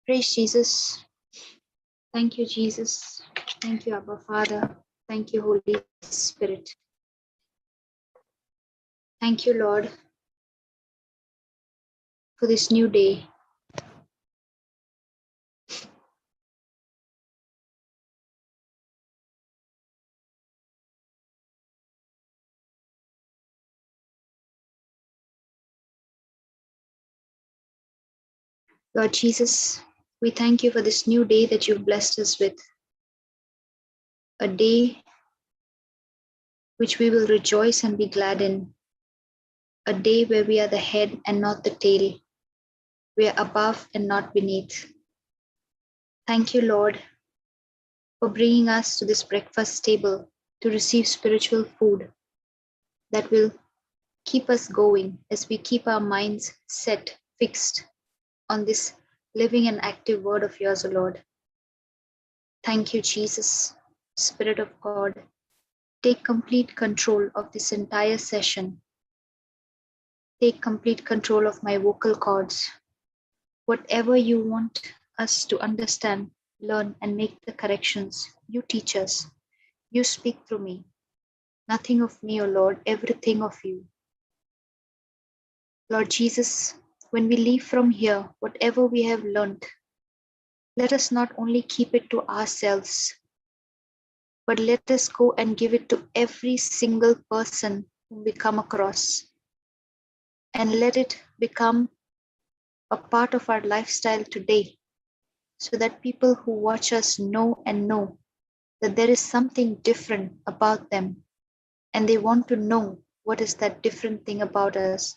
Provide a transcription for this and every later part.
Praise Jesus. Thank you, Jesus. Thank you, Abba Father. Thank you, Holy Spirit. Thank you, Lord, for this new day. Lord Jesus, we thank you for this new day that you've blessed us with. A day which we will rejoice and be glad in. A day where we are the head and not the tail. We are above and not beneath. Thank you, Lord, for bringing us to this breakfast table to receive spiritual food that will keep us going as we keep our minds set, fixed on this living and active word of yours, O Lord. Thank you, Jesus, Spirit of God. Take complete control of this entire session. Take complete control of my vocal cords. Whatever you want us to understand, learn, and make the corrections, you teach us. You speak through me. Nothing of me, O Lord, everything of you. Lord Jesus, when we leave from here, whatever we have learned, let us not only keep it to ourselves, but let us go and give it to every single person whom we come across. And let it become a part of our lifestyle today, so that people who watch us know that there is something different about them, and they want to know what is that different thing about us.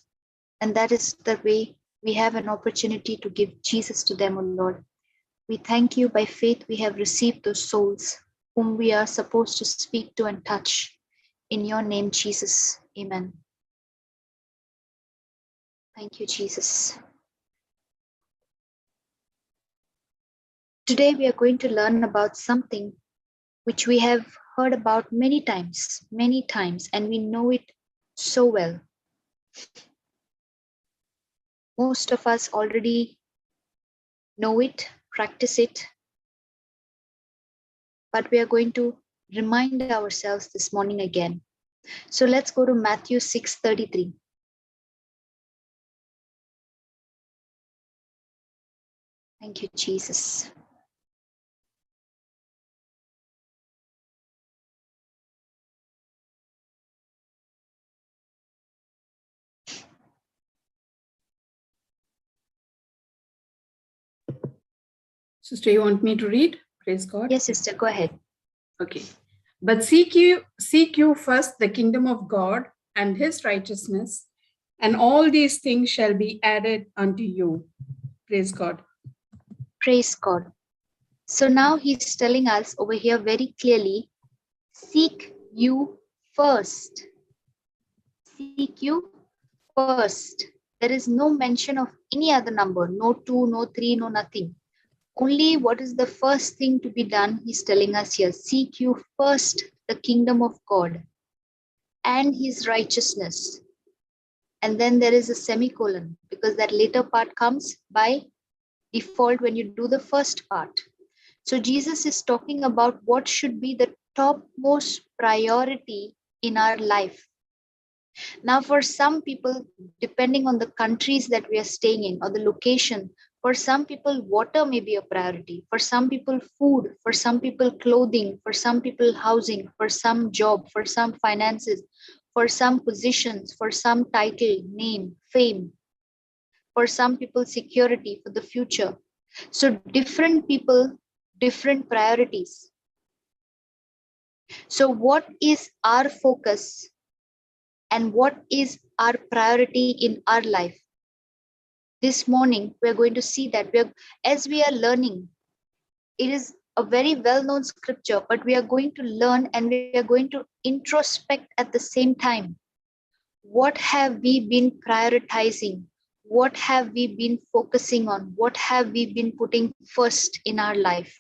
And that is the way we have an opportunity to give Jesus to them, O Lord. We thank you. By faith we have received those souls whom we are supposed to speak to and touch. In your name, Jesus. Amen. Thank you, Jesus. Today we are going to learn about something which we have heard about many times, and we know it so well. Most of us already know it, practice it, but we are going to remind ourselves this morning again. So let's go to Matthew 6:33. Thank you, Jesus. Sister, you want me to read? Praise God. Yes, sister, go ahead. Okay. But seek you first the kingdom of God and his righteousness, and all these things shall be added unto you. Praise God. Praise God. So now he's telling us over here very clearly, seek you first. Seek you first. There is no mention of any other number, no 2, no 3, no nothing. Only what is the first thing to be done, he's telling us here. Seek you first the kingdom of God and his righteousness. And then there is a semicolon, because that later part comes by default when you do the first part. So Jesus is talking about what should be the topmost priority in our life. Now, for some people, depending on the countries that we are staying in or the location, for some people, water may be a priority. For some people, food. For some people, clothing. For some people, housing. For some, job. For some, finances. For some, positions. For some, title, name, fame. For some people, security for the future. So different people, different priorities. So what is our focus and what is our priority in our life? This morning, we're going to see that as we are learning, it is a very well-known scripture, but we are going to learn and we are going to introspect at the same time. What have we been prioritizing? What have we been focusing on? What have we been putting first in our life?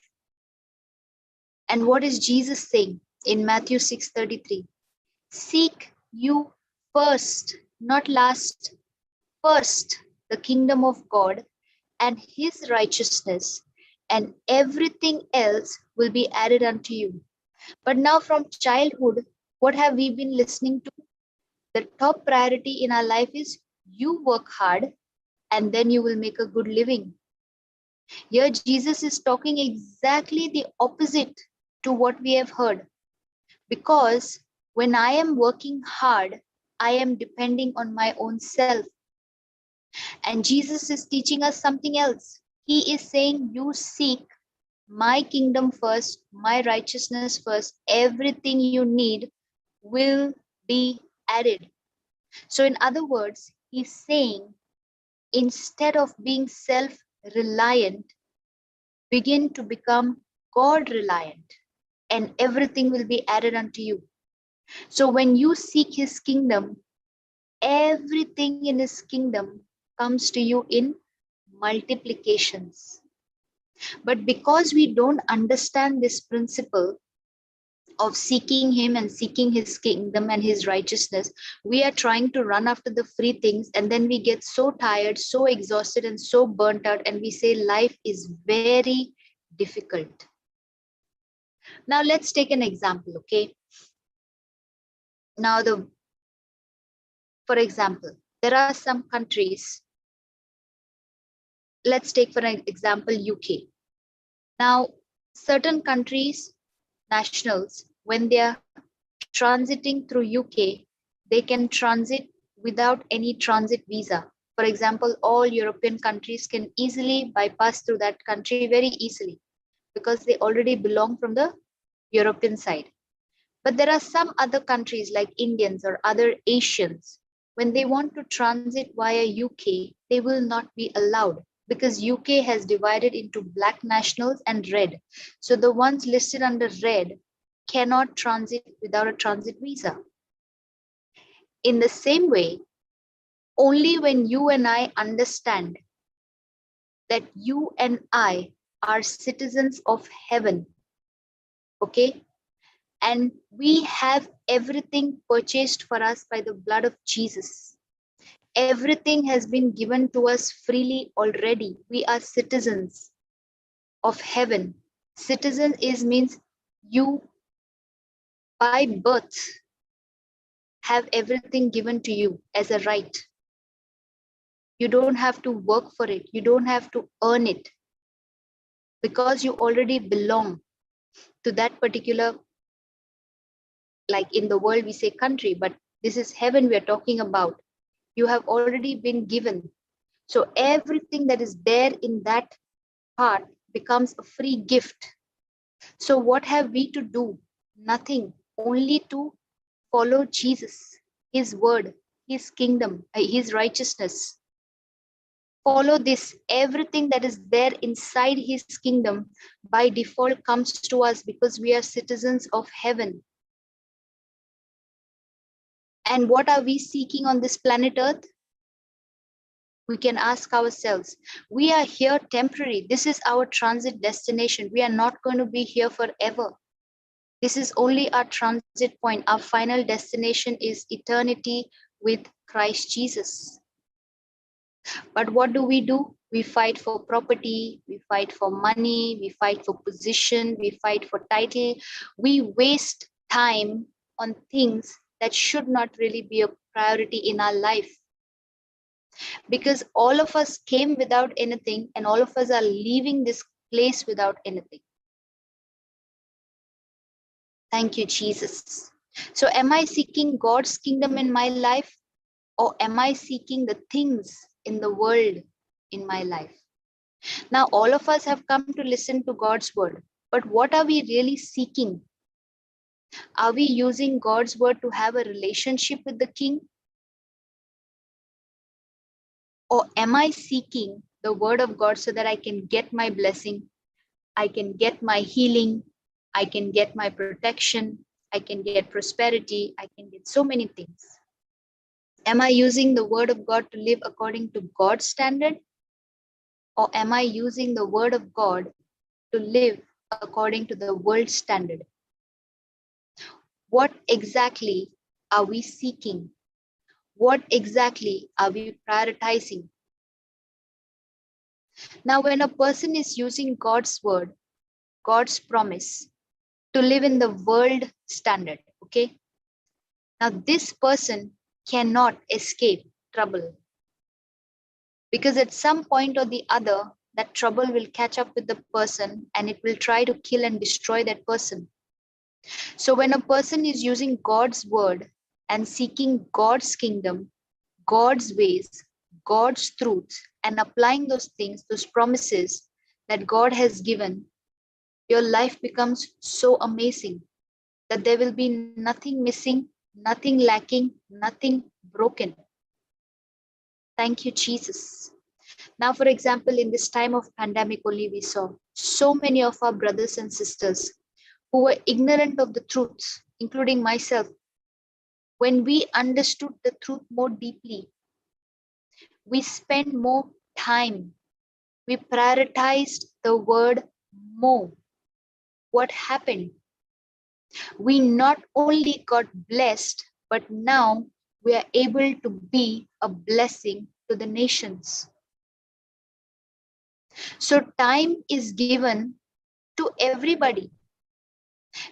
And what is Jesus saying in Matthew 6:33? Seek you first, not last, first the kingdom of God and his righteousness, and everything else will be added unto you. But now from childhood, what have we been listening to? The top priority in our life is you work hard and then you will make a good living. Here, Jesus is talking exactly the opposite to what we have heard. Because when I am working hard, I am depending on my own self. And Jesus is teaching us something else. He is saying, you seek my kingdom first, my righteousness first, everything you need will be added. So, in other words, he's saying, instead of being self reliant, begin to become God reliant, and everything will be added unto you. So, when you seek his kingdom, everything in his kingdom comes to you in multiplications. But because we don't understand this principle of seeking him and seeking his kingdom and his righteousness, we are trying to run after the free things, and then we get so tired, so exhausted, and so burnt out, and we say life is very difficult. Now let's take an example, okay? Now, for example, there are some countries. Let's take for an example UK. Now, certain countries, nationals, when they are transiting through UK, they can transit without any transit visa. For example, all European countries can easily bypass through that country very easily because they already belong from the European side. But there are some other countries like Indians or other Asians, when they want to transit via UK, they will not be allowed because UK has divided into black nationals and red. So the ones listed under red cannot transit without a transit visa. In the same way, only when you and I understand that you and I are citizens of heaven, okay, and we have everything purchased for us by the blood of Jesus. Everything has been given to us freely already. We are citizens of heaven. Citizen means you by birth have everything given to you as a right. You don't have to work for it. You don't have to earn it because you already belong to that particular, like in the world we say country, but this is heaven we are talking about. You have already been given. So everything that is there in that part becomes a free gift. So what have we to do? Nothing, only to follow Jesus, his word, his kingdom, his righteousness. Follow this. Everything that is there inside his kingdom by default comes to us because we are citizens of heaven. And what are we seeking on this planet Earth? We can ask ourselves, we are here temporary. This is our transit destination. We are not going to be here forever. This is only our transit point. Our final destination is eternity with Christ Jesus. But what do? We fight for property, we fight for money, we fight for position, we fight for title. We waste time on things that should not really be a priority in our life. Because all of us came without anything and all of us are leaving this place without anything. Thank you, Jesus. So am I seeking God's kingdom in my life, or am I seeking the things in the world in my life? Now, all of us have come to listen to God's word, but what are we really seeking? Are we using God's word to have a relationship with the King? Or am I seeking the word of God so that I can get my blessing, I can get my healing, I can get my protection, I can get prosperity, I can get so many things? Am I using the word of God to live according to God's standard? Or am I using the word of God to live according to the world's standard? What exactly are we seeking? What exactly are we prioritizing? Now, when a person is using God's word, God's promise to live in the world standard, okay? Now, this person cannot escape trouble because at some point or the other, that trouble will catch up with the person and it will try to kill and destroy that person. So, when a person is using God's word and seeking God's kingdom, God's ways, God's truths, and applying those things, those promises that God has given, your life becomes so amazing that there will be nothing missing, nothing lacking, nothing broken. Thank you, Jesus. Now, for example, in this time of pandemic only, we saw so many of our brothers and sisters who were ignorant of the truths, including myself. When we understood the truth more deeply, we spent more time. We prioritized the word more. What happened? We not only got blessed, but now we are able to be a blessing to the nations. So time is given to everybody,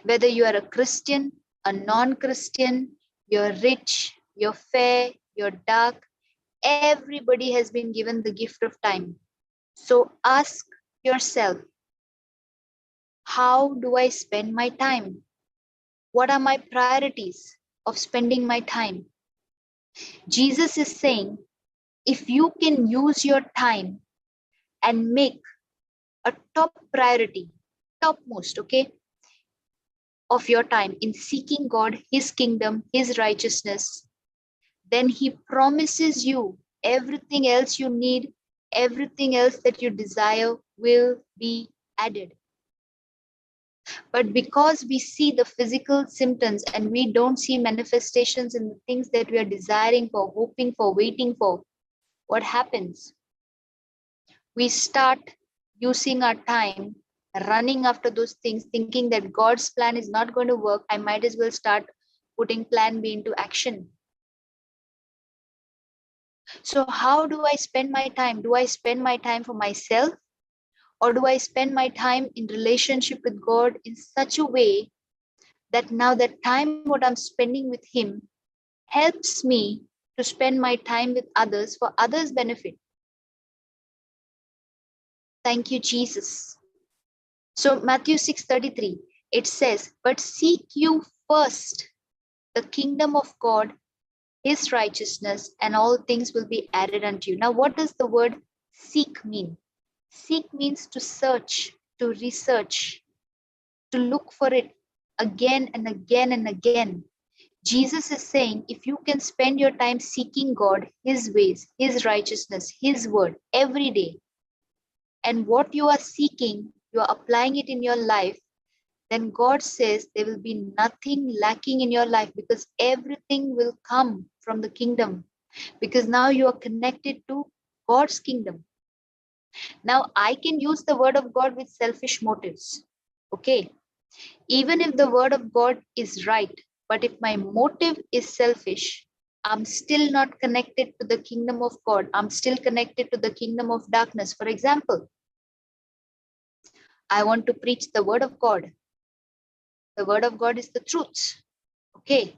whether you are a Christian, a non-Christian, you're rich, you're fair, you're dark, everybody has been given the gift of time. So ask yourself, how do I spend my time? What are my priorities of spending my time? Jesus is saying, if you can use your time and make a top priority, topmost, okay, of your time in seeking God, His kingdom, His righteousness, then He promises you everything else you need, everything else that you desire will be added. But because we see the physical symptoms and we don't see manifestations in the things that we are desiring for, hoping for, waiting for, what happens? We start using our time running after those things, thinking that God's plan is not going to work. I might as well start putting plan B into action. So how do I spend my time? Do I spend my time for myself? Or do I spend my time in relationship with God in such a way that now that time what I'm spending with Him helps me to spend my time with others for others' benefit? Thank you, Jesus. So Matthew 6:33, it says, but seek you first the kingdom of God, His righteousness, and all things will be added unto you. Now, what does the word seek mean? Seek means to search, to research, to look for it again and again and again. Jesus is saying, if you can spend your time seeking God, His ways, His righteousness, His word every day, and what you are seeking, you are applying it in your life, then God says there will be nothing lacking in your life because everything will come from the kingdom. Because now you are connected to God's kingdom. Now I can use the word of God with selfish motives. Okay. Even if the word of God is right, but if my motive is selfish, I'm still not connected to the kingdom of God. I'm still connected to the kingdom of darkness. For example, I want to preach the word of God. The word of God is the truth. Okay.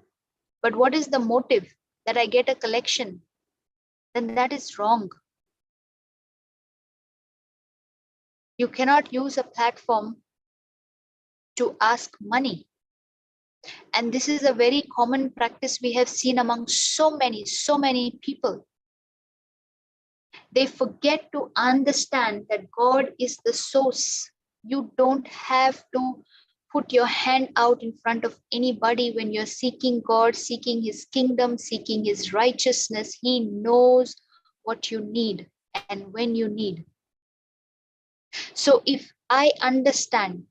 But what is the motive? That I get a collection? Then that is wrong. You cannot use a platform to ask money. And this is a very common practice we have seen among so many people. They forget to understand that God is the source. You don't have to put your hand out in front of anybody when you're seeking God, seeking His kingdom, seeking His righteousness. He knows what you need and when you need. So if I understand,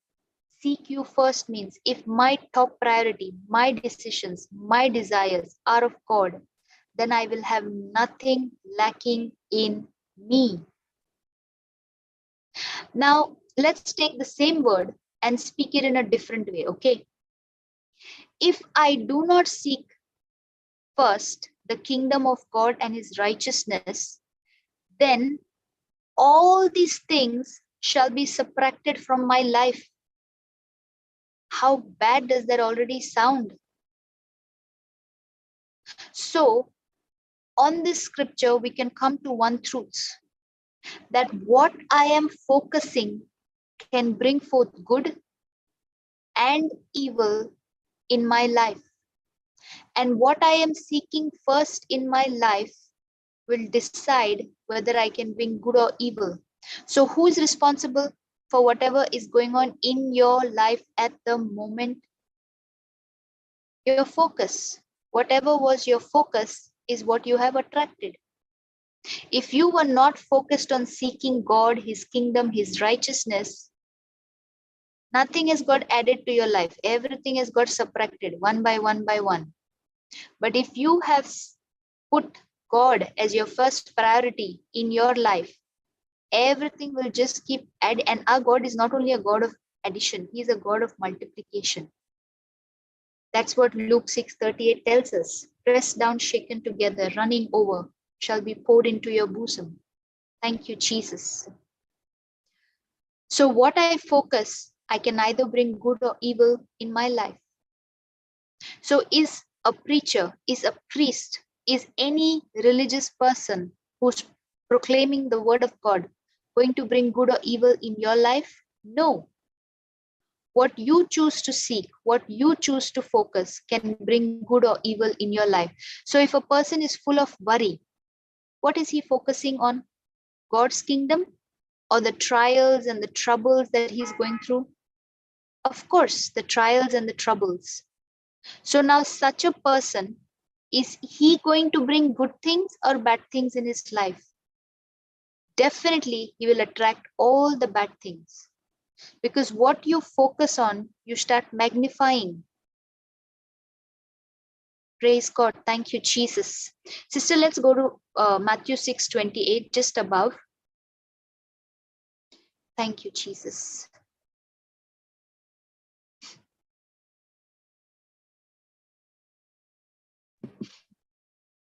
seek you first means if my top priority, my decisions, my desires are of God, then I will have nothing lacking in me. Now, let's take the same word and speak it in a different way, okay? If I do not seek first the kingdom of God and His righteousness, then all these things shall be subtracted from my life. How bad does that already sound? So, on this scripture, we can come to one truth, that what I am focusing can bring forth good and evil in my life. And what I am seeking first in my life will decide whether I can bring good or evil. So, who is responsible for whatever is going on in your life at the moment? Your focus. Whatever was your focus is what you have attracted. If you were not focused on seeking God, His kingdom, His righteousness, nothing has got added to your life. Everything has got subtracted one by one by one. But if you have put God as your first priority in your life, everything will just keep adding. And our God is not only a God of addition, He is a God of multiplication. That's what Luke 6:38 tells us. Pressed down, shaken together, running over, shall be poured into your bosom. Thank you, Jesus. So what I focus, I can either bring good or evil in my life. So is a preacher, is a priest, is any religious person who's proclaiming the word of God going to bring good or evil in your life? No. What you choose to seek, what you choose to focus can bring good or evil in your life. So if a person is full of worry, what is he focusing on? God's kingdom or the trials and the troubles that he's going through? Of course, the trials and the troubles. So now such a person, is he going to bring good things or bad things in his life? Definitely, he will attract all the bad things. Because what you focus on, you start magnifying. Praise God. Thank you, Jesus. Sister, let's go to Matthew 6:28, just above. Thank you, Jesus.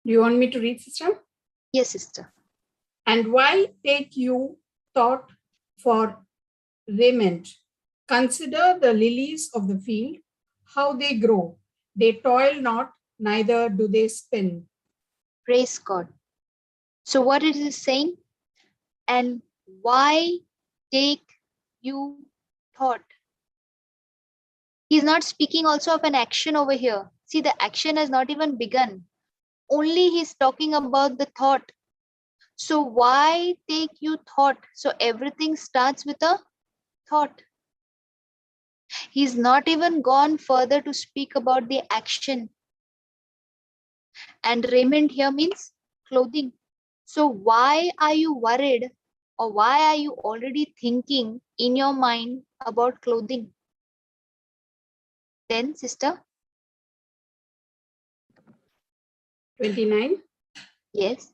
Do you want me to read, sister? Yes, sister. And why take you thought for raiment? Consider the lilies of the field, how they grow. They toil not, neither do they spin. Praise God. So what it is saying? And why take you thought? He's not speaking also of an action over here. See, the action has not even begun. Only he's talking about the thought. So why take you thought? So everything starts with a thought. He's not even gone further to speak about the action. And raiment here means clothing. So why are you worried, or why are you already thinking in your mind about clothing? Then, sister? 29. Yes.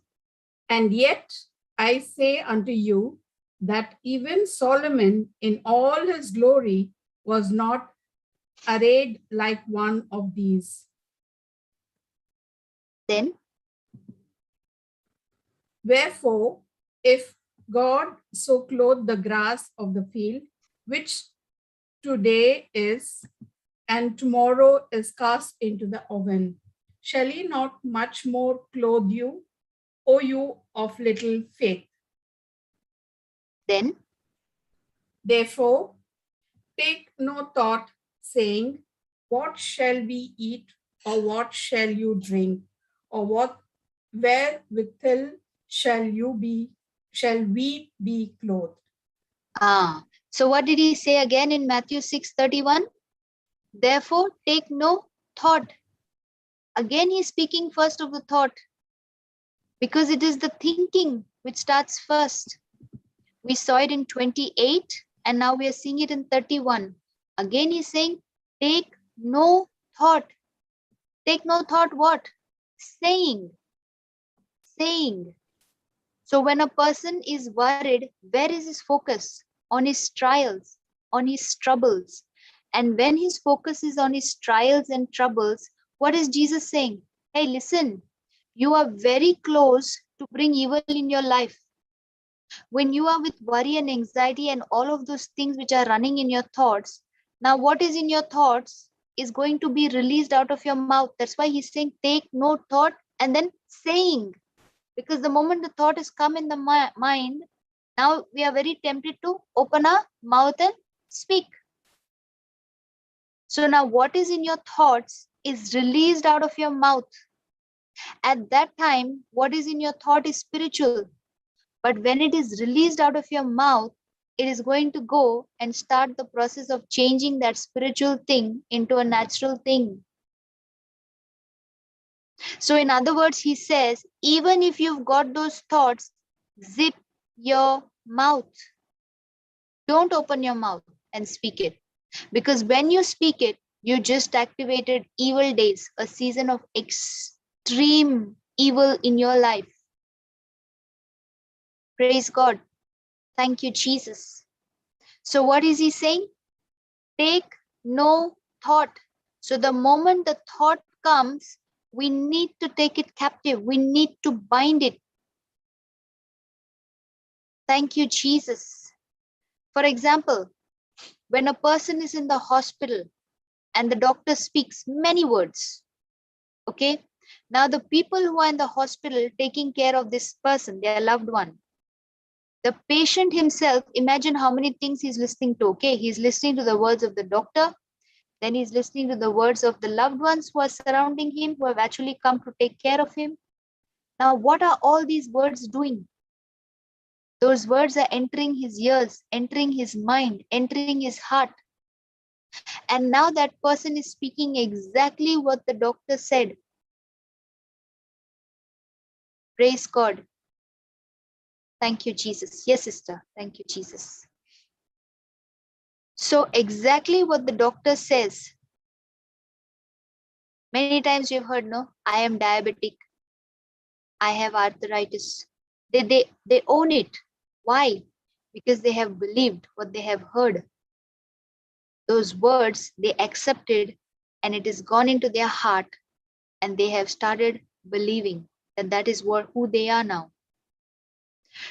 And yet I say unto you that even Solomon in all his glory was not arrayed like one of these. Then? Wherefore, if God so clothed the grass of the field, which today is and tomorrow is cast into the oven, shall he not much more clothe you, O you of little faith? Then? Therefore, take no thought, saying, what shall we eat, or what shall you drink, or what wherewithal shall we be clothed? So what did he say again in Matthew 6:31? Therefore, take no thought. Again, he's speaking first of the thought, because it is the thinking which starts first. We saw it in 28, and now we are seeing it in 31. Again, he's saying, take no thought. Take no thought what? Saying. So when a person is worried, where is his focus? On his trials, on his troubles. And when his focus is on his trials and troubles, what is Jesus saying? Hey, listen, you are very close to bring evil in your life. When you are with worry and anxiety and all of those things which are running in your thoughts, now what is in your thoughts is going to be released out of your mouth. That's why he's saying, take no thought and then saying. Because the moment the thought has come in the mind, now we are very tempted to open our mouth and speak. So now what is in your thoughts is released out of your mouth. At that time, what is in your thought is spiritual. But when it is released out of your mouth, it is going to go and start the process of changing that spiritual thing into a natural thing. So in other words, he says, even if you've got those thoughts, zip your mouth. Don't open your mouth and speak it. Because when you speak it, you just activated evil days, a season of extreme evil in your life. Praise God. Thank you, Jesus. So what is he saying? Take no thought. So the moment the thought comes, we need to take it captive. We need to bind it. Thank you, Jesus. For example, when a person is in the hospital and the doctor speaks many words, okay? Now the people who are in the hospital taking care of this person, their loved one, the patient himself, imagine how many things he's listening to, okay? He's listening to the words of the doctor, then he's listening to the words of the loved ones who are surrounding him, who have actually come to take care of him. Now, what are all these words doing? Those words are entering his ears, entering his mind, entering his heart. And now that person is speaking exactly what the doctor said. Praise God. Thank you, Jesus. Yes, sister. Thank you, Jesus. So exactly what the doctor says. Many times you've heard, no, I am diabetic. I have arthritis. They own it. Why? Because they have believed what they have heard. Those words they accepted, and it has gone into their heart, and they have started believing that that is who they are now.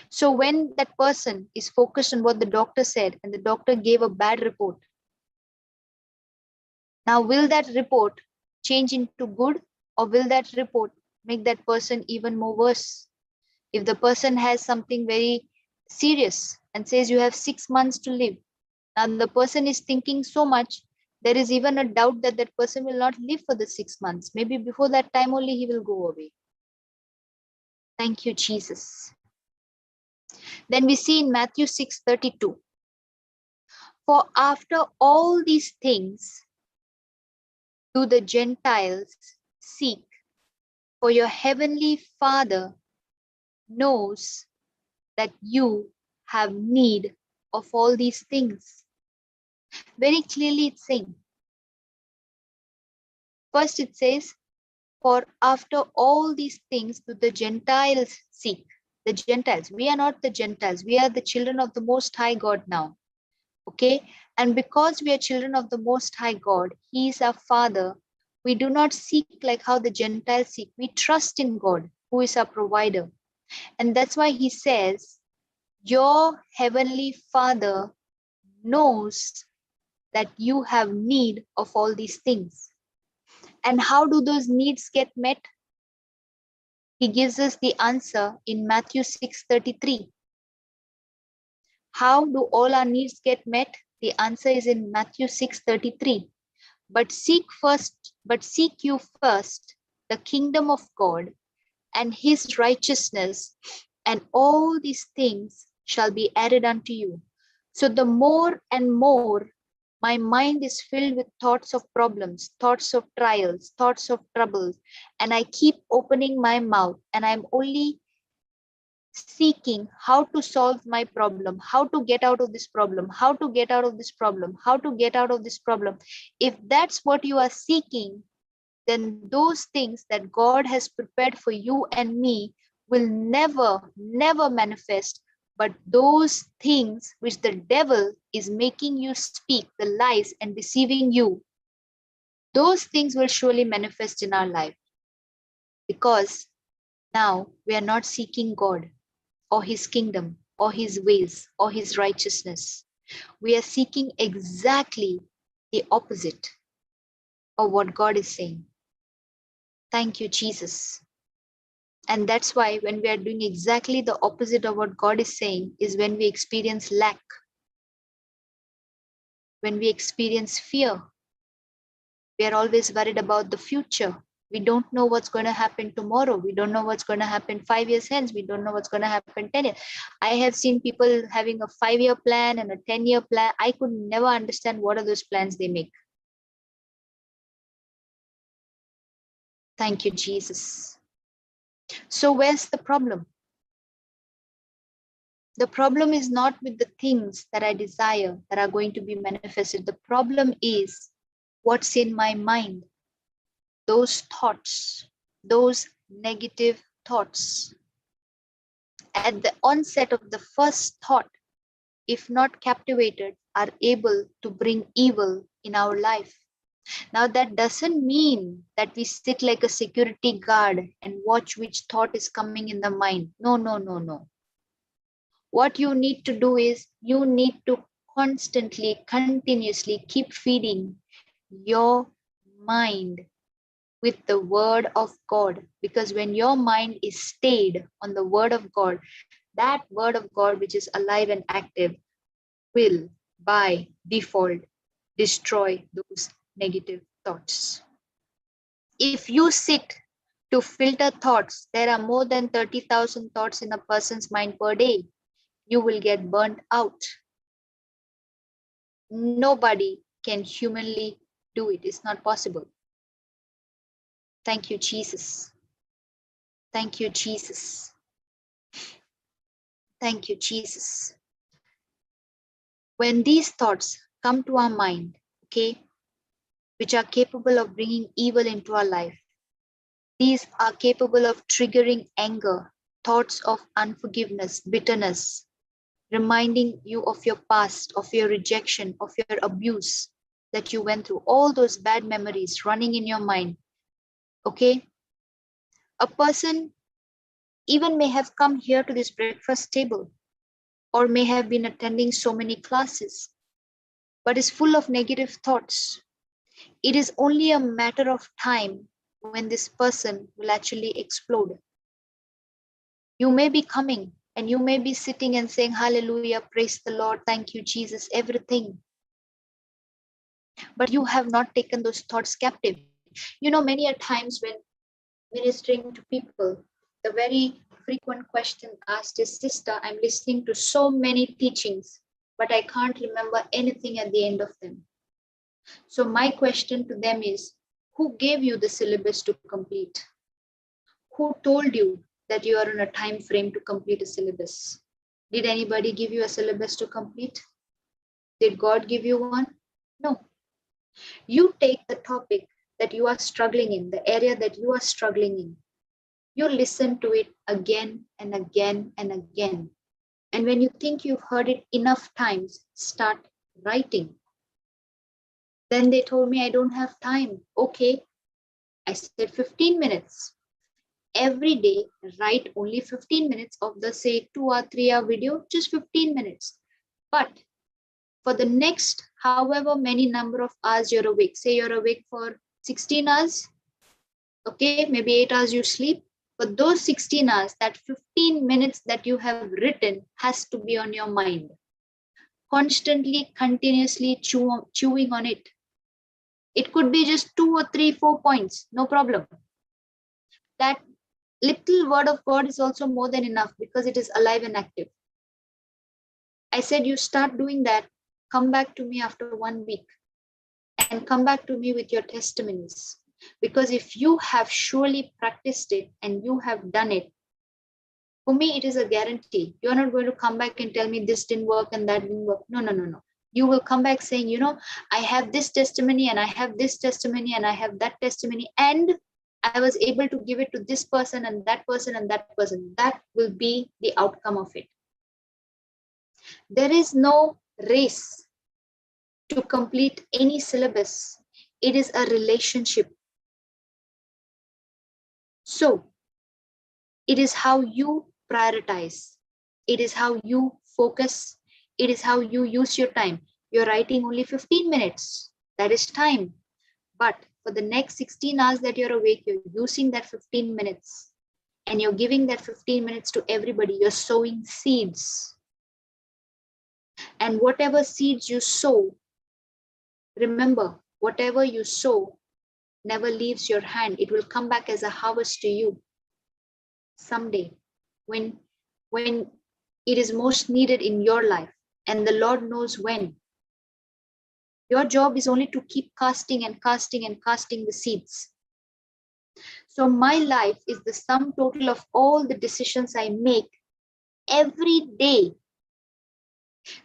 So when that person is focused on what the doctor said and the doctor gave a bad report, now will that report change into good, or will that report make that person even more worse? If the person has something very serious and says you have 6 months to live, now the person is thinking so much, there is even a doubt that that person will not live for the 6 months. Maybe before that time only he will go away. Thank you, Jesus. Then we see in Matthew 6:32, for after all these things do the Gentiles seek, for your heavenly Father knows that you have need of all these things. Very clearly it's saying. First it says, for after all these things do the Gentiles seek. The Gentiles, we are not the Gentiles, we are the children of the Most High God now. Okay, and because we are children of the Most High God, He is our Father. We do not seek like how the Gentiles seek. We trust in God, who is our provider. And that's why He says, your heavenly Father knows that you have need of all these things. And how do those needs get met? He gives us the answer in Matthew 6:33. How do all our needs get met? The answer is in Matthew 6:33. But seek you first the kingdom of God and his righteousness, and all these things shall be added unto you. So the more and more my mind is filled with thoughts of problems, thoughts of trials, thoughts of troubles, and I keep opening my mouth and I'm only seeking how to solve my problem, how to get out of this problem, how to get out of this problem, how to get out of this problem. If that's what you are seeking, then those things that God has prepared for you and me will never, never manifest. But those things which the devil is making you speak, the lies and deceiving you, those things will surely manifest in our life. Because now we are not seeking God or his kingdom. or his ways or his righteousness. We are seeking exactly the opposite of what God is saying. Thank you, Jesus. And that's why when we are doing exactly the opposite of what God is saying is when we experience lack, when we experience fear. We are always worried about the future. We don't know what's going to happen tomorrow. We don't know what's going to happen 5 years hence. We don't know what's going to happen 10 years. I have seen people having a 5-year plan and a 10-year plan. I could never understand what are those plans they make. Thank you, Jesus. So where's the problem? The problem is not with the things that I desire that are going to be manifested. The problem is what's in my mind. Those thoughts, those negative thoughts. At the onset of the first thought, if not captivated, are able to bring evil in our life. Now, that doesn't mean that we sit like a security guard and watch which thought is coming in the mind. No, no, no, no. What you need to do is you need to constantly, continuously keep feeding your mind with the word of God. Because when your mind is stayed on the word of God, that word of God, which is alive and active, will by default destroy those negative thoughts. If you sit to filter thoughts, there are more than 30,000 thoughts in a person's mind per day. You will get burnt out. Nobody can humanly do it. It's not possible. Thank you, Jesus. Thank you, Jesus. Thank you, Jesus. When these thoughts come to our mind, okay, which are capable of bringing evil into our life, these are capable of triggering anger, thoughts of unforgiveness, bitterness, reminding you of your past, of your rejection, of your abuse that you went through, all those bad memories running in your mind, okay? A person even may have come here to this breakfast table or may have been attending so many classes, but is full of negative thoughts. It is only a matter of time when this person will actually explode. You may be coming and you may be sitting and saying, hallelujah, praise the Lord, thank you, Jesus, everything. But you have not taken those thoughts captive. You know, many a times when ministering to people, the very frequent question asked is, sister, I'm listening to so many teachings, but I can't remember anything at the end of them. So my question to them is, who gave you the syllabus to complete? Who told you that you are in a time frame to complete a syllabus? Did anybody give you a syllabus to complete? Did God give you one? No. You take the topic that you are struggling in, the area that you are struggling in. You listen to it again and again and again. And when you think you've heard it enough times, start writing. Then they told me I don't have time. Okay, I said 15 minutes. Every day, write only 15 minutes of the, say, 2 or 3 hour video, just 15 minutes. But for the next however many number of hours you're awake, say you're awake for 16 hours, okay, maybe 8 hours you sleep. But those 16 hours, that 15 minutes that you have written has to be on your mind. Constantly, continuously chewing on it. It could be just 2 or 3, 4 points, no problem. That little word of God is also more than enough because it is alive and active. I said, you start doing that, come back to me after 1 week and come back to me with your testimonies. Because if you have surely practiced it and you have done it, for me, it is a guarantee. You're not going to come back and tell me this didn't work and that didn't work. No, no, no, no. You will come back saying, you know, I have this testimony and I have this testimony and I have that testimony. And I was able to give it to this person and that person and that person. That will be the outcome of it. There is no race to complete any syllabus. It is a relationship. So it is how you prioritize. It is how you focus. It is how you use your time. You're writing only 15 minutes. That is time. But for the next 16 hours that you're awake, you're using that 15 minutes. And you're giving that 15 minutes to everybody. You're sowing seeds. And whatever seeds you sow, remember, whatever you sow never leaves your hand. It will come back as a harvest to you someday when it is most needed in your life. And the Lord knows when. Your job is only to keep casting and casting and casting the seeds. So my life is the sum total of all the decisions I make every day.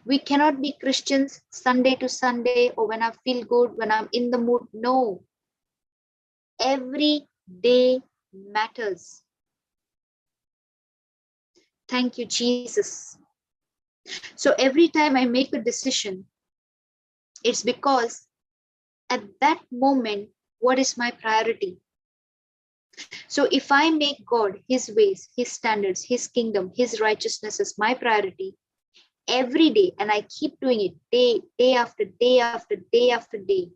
We cannot be Christians Sunday to Sunday or when I feel good, when I'm in the mood. No. Every day matters. Thank you, Jesus. So every time I make a decision, it's because at that moment, what is my priority? So if I make God, His ways, His standards, His kingdom, His righteousness as my priority every day, and I keep doing it day after day after day after day,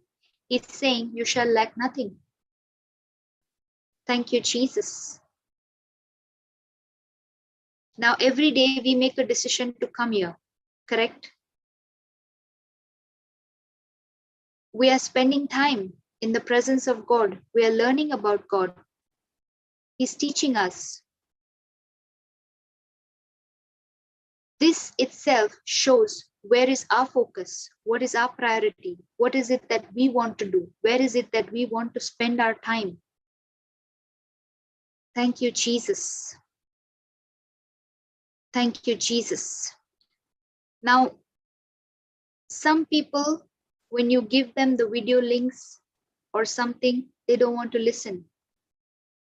He's saying, you shall lack nothing. Thank you, Jesus. Now, every day we make a decision to come here, correct? We are spending time in the presence of God. We are learning about God. He's teaching us. This itself shows where is our focus, what is our priority, what is it that we want to do, where is it that we want to spend our time. Thank you, Jesus. Thank you, Jesus. Now, some people, when you give them the video links or something, they don't want to listen.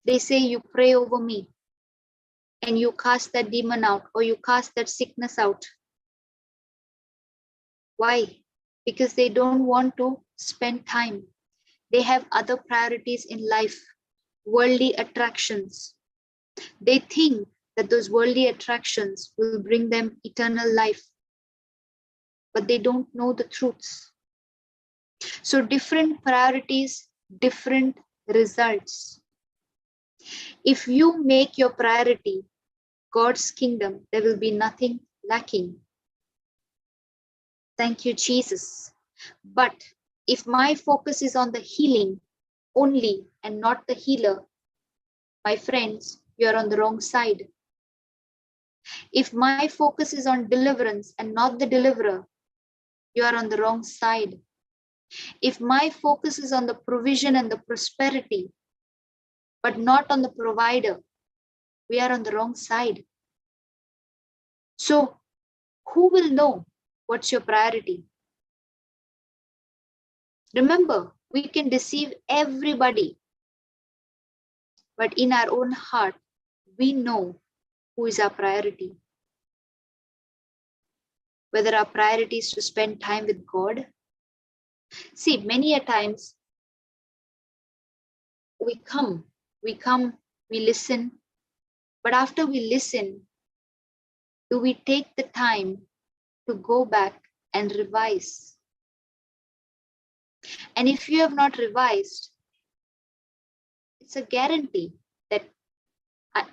They say, you pray over me and you cast that demon out or you cast that sickness out. Why? Because they don't want to spend time. They have other priorities in life, worldly attractions. They think that those worldly attractions will bring them eternal life, but they don't know the truths. So different priorities, different results. If you make your priority God's kingdom, there will be nothing lacking. Thank you, Jesus. But if my focus is on the healing only and not the healer, my friends, you're on the wrong side. If my focus is on deliverance and not the deliverer, you are on the wrong side. If my focus is on the provision and the prosperity, but not on the provider, we are on the wrong side. So who will know what's your priority? Remember, we can deceive everybody, but in our own heart, we know who is our priority. Whether our priority is to spend time with God. See, many a times we come, we listen, but after we listen, do we take the time to go back and revise? And if you have not revised, it's a guarantee that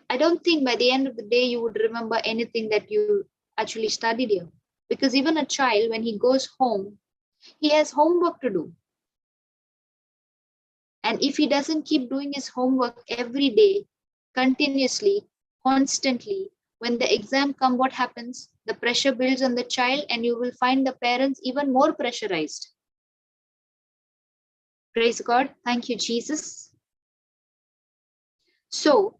I don't think by the end of the day you would remember anything that you actually studied here. Because even a child, when he goes home, he has homework to do. And if he doesn't keep doing his homework every day, continuously, constantly, when the exam comes, what happens? The pressure builds on the child and you will find the parents even more pressurized. Praise God. Thank you, Jesus. So,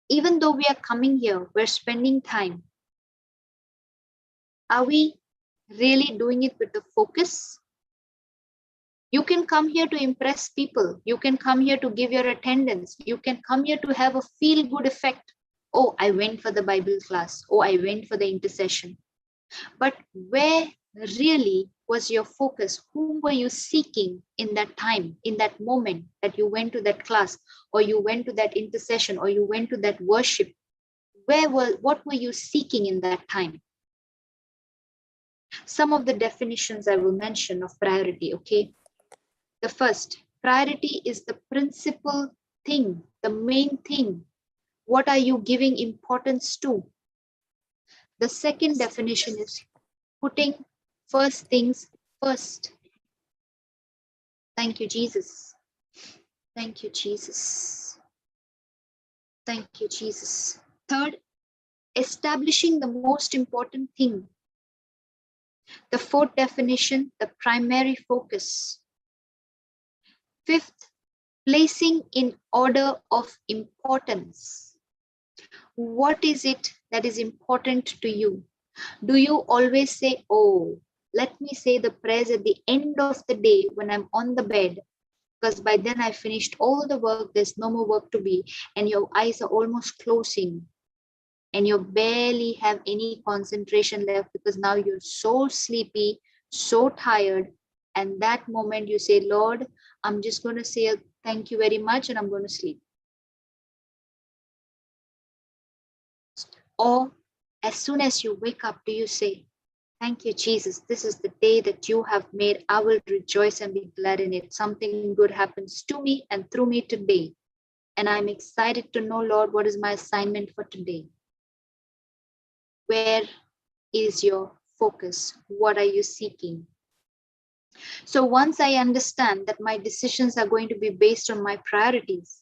even though we are coming here, we're spending time. Are we really doing it with the focus? You can come here to impress people. You can come here to give your attendance. You can come here to have a feel-good effect. Oh, I went for the Bible class. Oh, I went for the intercession. But where really was your focus? Whom were you seeking in that time, in that moment that you went to that class, or you went to that intercession, or you went to that worship? What were you seeking in that time? Some of the definitions I will mention of priority, okay? The first, priority is the principal thing, the main thing. What are you giving importance to? The second definition is putting first things first. Thank you, Jesus. Thank you, Jesus. Thank you, Jesus. Third, establishing the most important thing. The fourth definition, the primary focus. Fifth, placing in order of importance. What is it that is important to you? Do you always say, oh, let me say the prayers at the end of the day when I'm on the bed, because by then I finished all the work, there's no more work to be, and your eyes are almost closing, and you barely have any concentration left because now you're so sleepy, so tired, and that moment you say, Lord, I'm just going to say a thank you very much and I'm going to sleep. Or as soon as you wake up, do you say, thank you, Jesus, this is the day that you have made. I will rejoice and be glad in it. Something good happens to me and through me today. And I'm excited to know, Lord, what is my assignment for today? Where is your focus? What are you seeking? So once I understand that my decisions are going to be based on my priorities,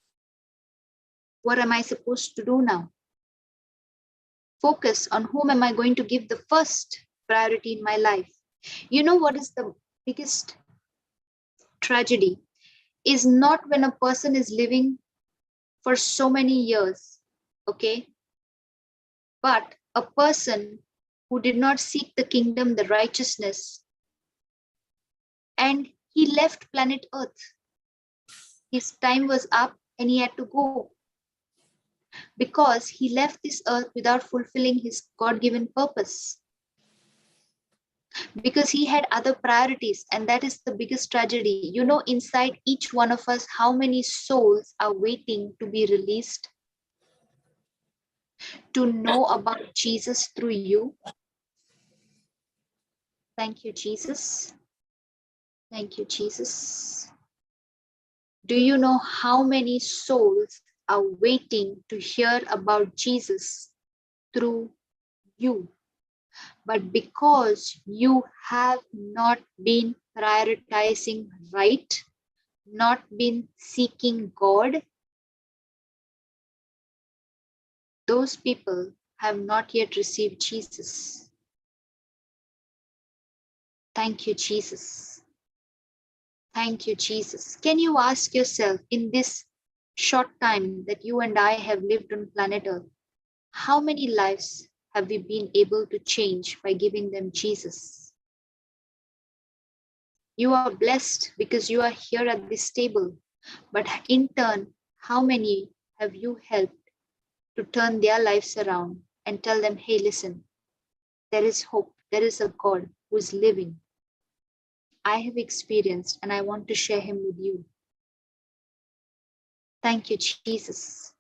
what am I supposed to do now? Focus on whom am I going to give the first priority in my life. You know what is the biggest tragedy? Is not when a person is living for so many years, okay? But a person who did not seek the kingdom, the righteousness, and he left planet Earth. His time was up and he had to go because he left this earth without fulfilling his God-given purpose. Because he had other priorities, and that is the biggest tragedy. You know, inside each one of us, how many souls are waiting to be released, to know about Jesus through you. Thank you, Jesus. Thank you, Jesus. Do you know how many souls are waiting to hear about Jesus through you? But because you have not been prioritizing right, not been seeking God, those people have not yet received Jesus. Thank you, Jesus. Thank you, Jesus. Can you ask yourself, in this short time that you and I have lived on planet Earth, how many lives have we been able to change by giving them Jesus? You are blessed because you are here at this table, but in turn, how many have you helped to turn their lives around and tell them, hey, listen, there is hope. There is a God who is living. I have experienced and I want to share him with you. Thank you, Jesus.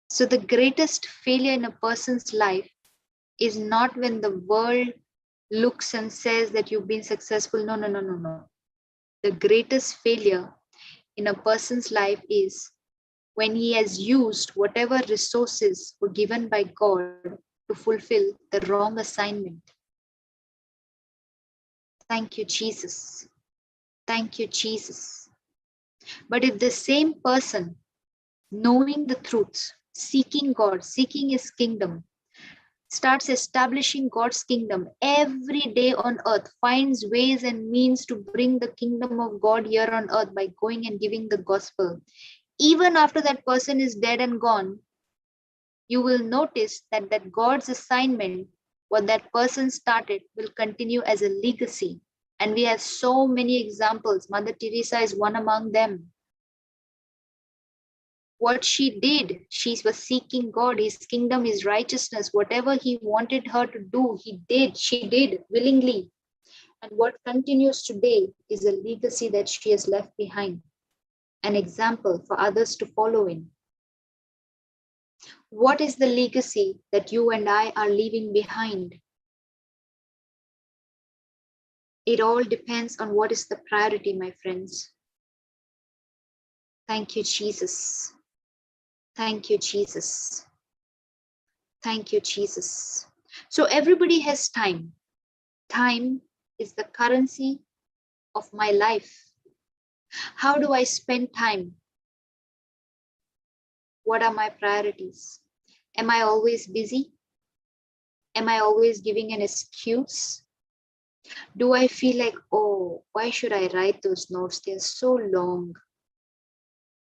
So the greatest failure in a person's life is not when the world looks and says that you've been successful. No, no, no, no, no. The greatest failure in a person's life is when he has used whatever resources were given by God to fulfill the wrong assignment. Thank you, Jesus. Thank you, Jesus. But if the same person, knowing the truth, seeking God, seeking his kingdom, starts establishing God's kingdom every day on earth, finds ways and means to bring the kingdom of God here on earth by going and giving the gospel, even after that person is dead and gone, you will notice that God's assignment, what that person started, will continue as a legacy. And we have so many examples. Mother Teresa is one among them. What she did, she was seeking God, his kingdom, his righteousness. Whatever he wanted her to do, she did willingly. And what continues today is a legacy that she has left behind, an example for others to follow in. What is the legacy that you and I are leaving behind? It all depends on what is the priority, my friends. Thank you, Jesus. Thank you, Jesus. Thank you, Jesus. So everybody has time. Time is the currency of my life. How do I spend time? What are my priorities? Am I always busy? Am I always giving an excuse? Do I feel like, oh, why should I write those notes? They're so long.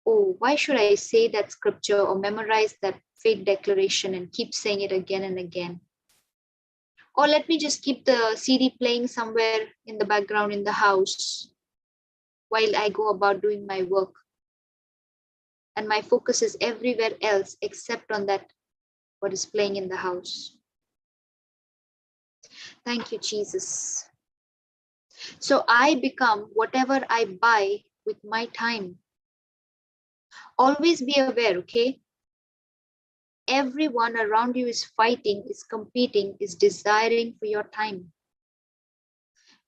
Oh, why should I say that scripture or memorize that faith declaration and keep saying it again and again? Or let me just keep the CD playing somewhere in the background in the house while I go about doing my work. And my focus is everywhere else except on that, what is playing in the house. Thank you, Jesus. So I become whatever I buy with my time. Always be aware, okay? Everyone around you is fighting, is competing, is desiring for your time.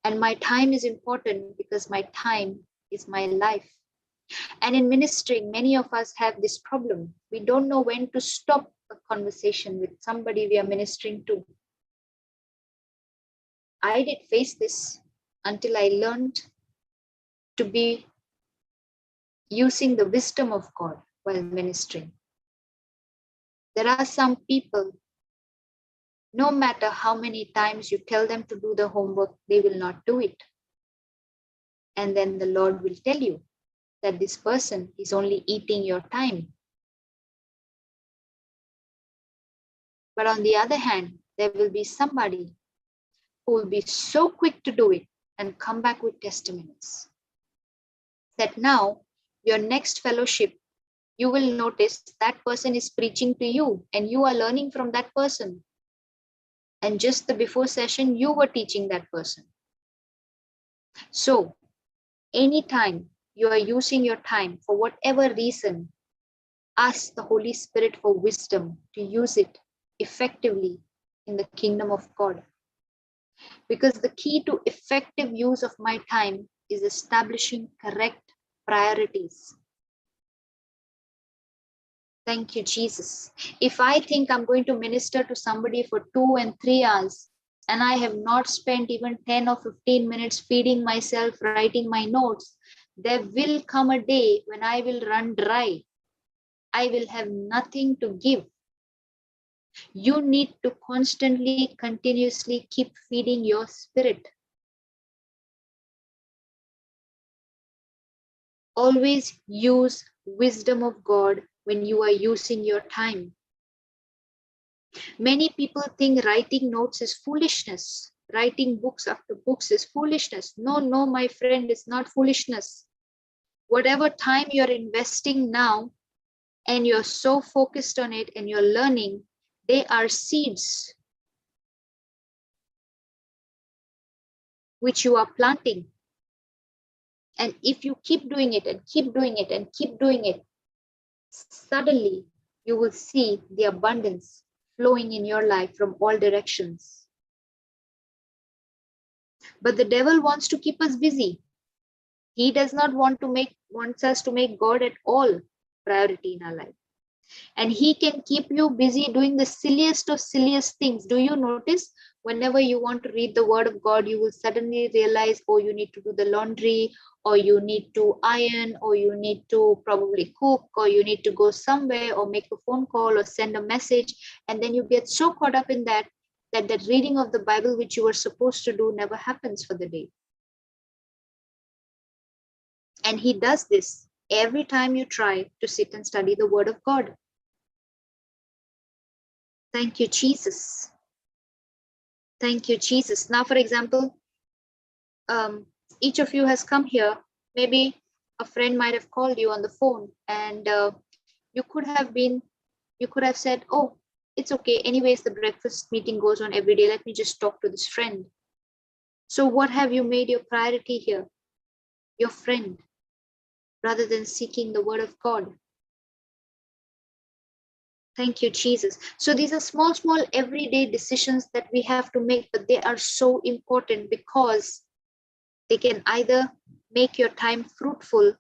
And my time is important because my time is my life. And in ministering, many of us have this problem. We don't know when to stop a conversation with somebody we are ministering to. I did face this until I learned to be using the wisdom of God while ministering. There are some people, no matter how many times you tell them to do the homework, they will not do it. And then the Lord will tell you that this person is only eating your time. But on the other hand, there will be somebody who will be so quick to do it and come back with testimonies. That now, your next fellowship, you will notice that person is preaching to you and you are learning from that person. And just the before session, you were teaching that person. So, anytime you are using your time for whatever reason, ask the Holy Spirit for wisdom to use it effectively in the kingdom of God. Because the key to effective use of my time is establishing correct priorities. Thank you, Jesus. If I think I'm going to minister to somebody for 2 and 3 hours, and I have not spent even 10 or 15 minutes feeding myself, writing my notes, there will come a day when I will run dry. I will have nothing to give. You need to constantly, continuously keep feeding your spirit. Always use wisdom of God when you are using your time. Many people think writing notes is foolishness. Writing books after books is foolishness. No, no, my friend, it's not foolishness. Whatever time you're investing now and you're so focused on it and you're learning, they are seeds which you are planting. And if you keep doing it and keep doing it and keep doing it, suddenly you will see the abundance flowing in your life from all directions. But the devil wants to keep us busy. He does not wants us to make God at all priority in our life. And he can keep you busy doing the silliest of silliest things. Do you notice whenever you want to read the word of God, you will suddenly realize, oh, you need to do the laundry, or you need to iron, or you need to probably cook, or you need to go somewhere or make a phone call or send a message. And then you get so caught up in that reading of the Bible, which you were supposed to do, never happens for the day. And he does this every time you try to sit and study the word of God. Thank you, Jesus. Thank you, Jesus. Now, for example, each of you has come here. Maybe a friend might have called you on the phone and you could have said, oh, it's okay. Anyways, the breakfast meeting goes on every day. Let me just talk to this friend. So what have you made your priority here? Your friend, rather than seeking the word of God. Thank you, Jesus. So these are small, small everyday decisions that we have to make, but they are so important because they can either make your time fruitful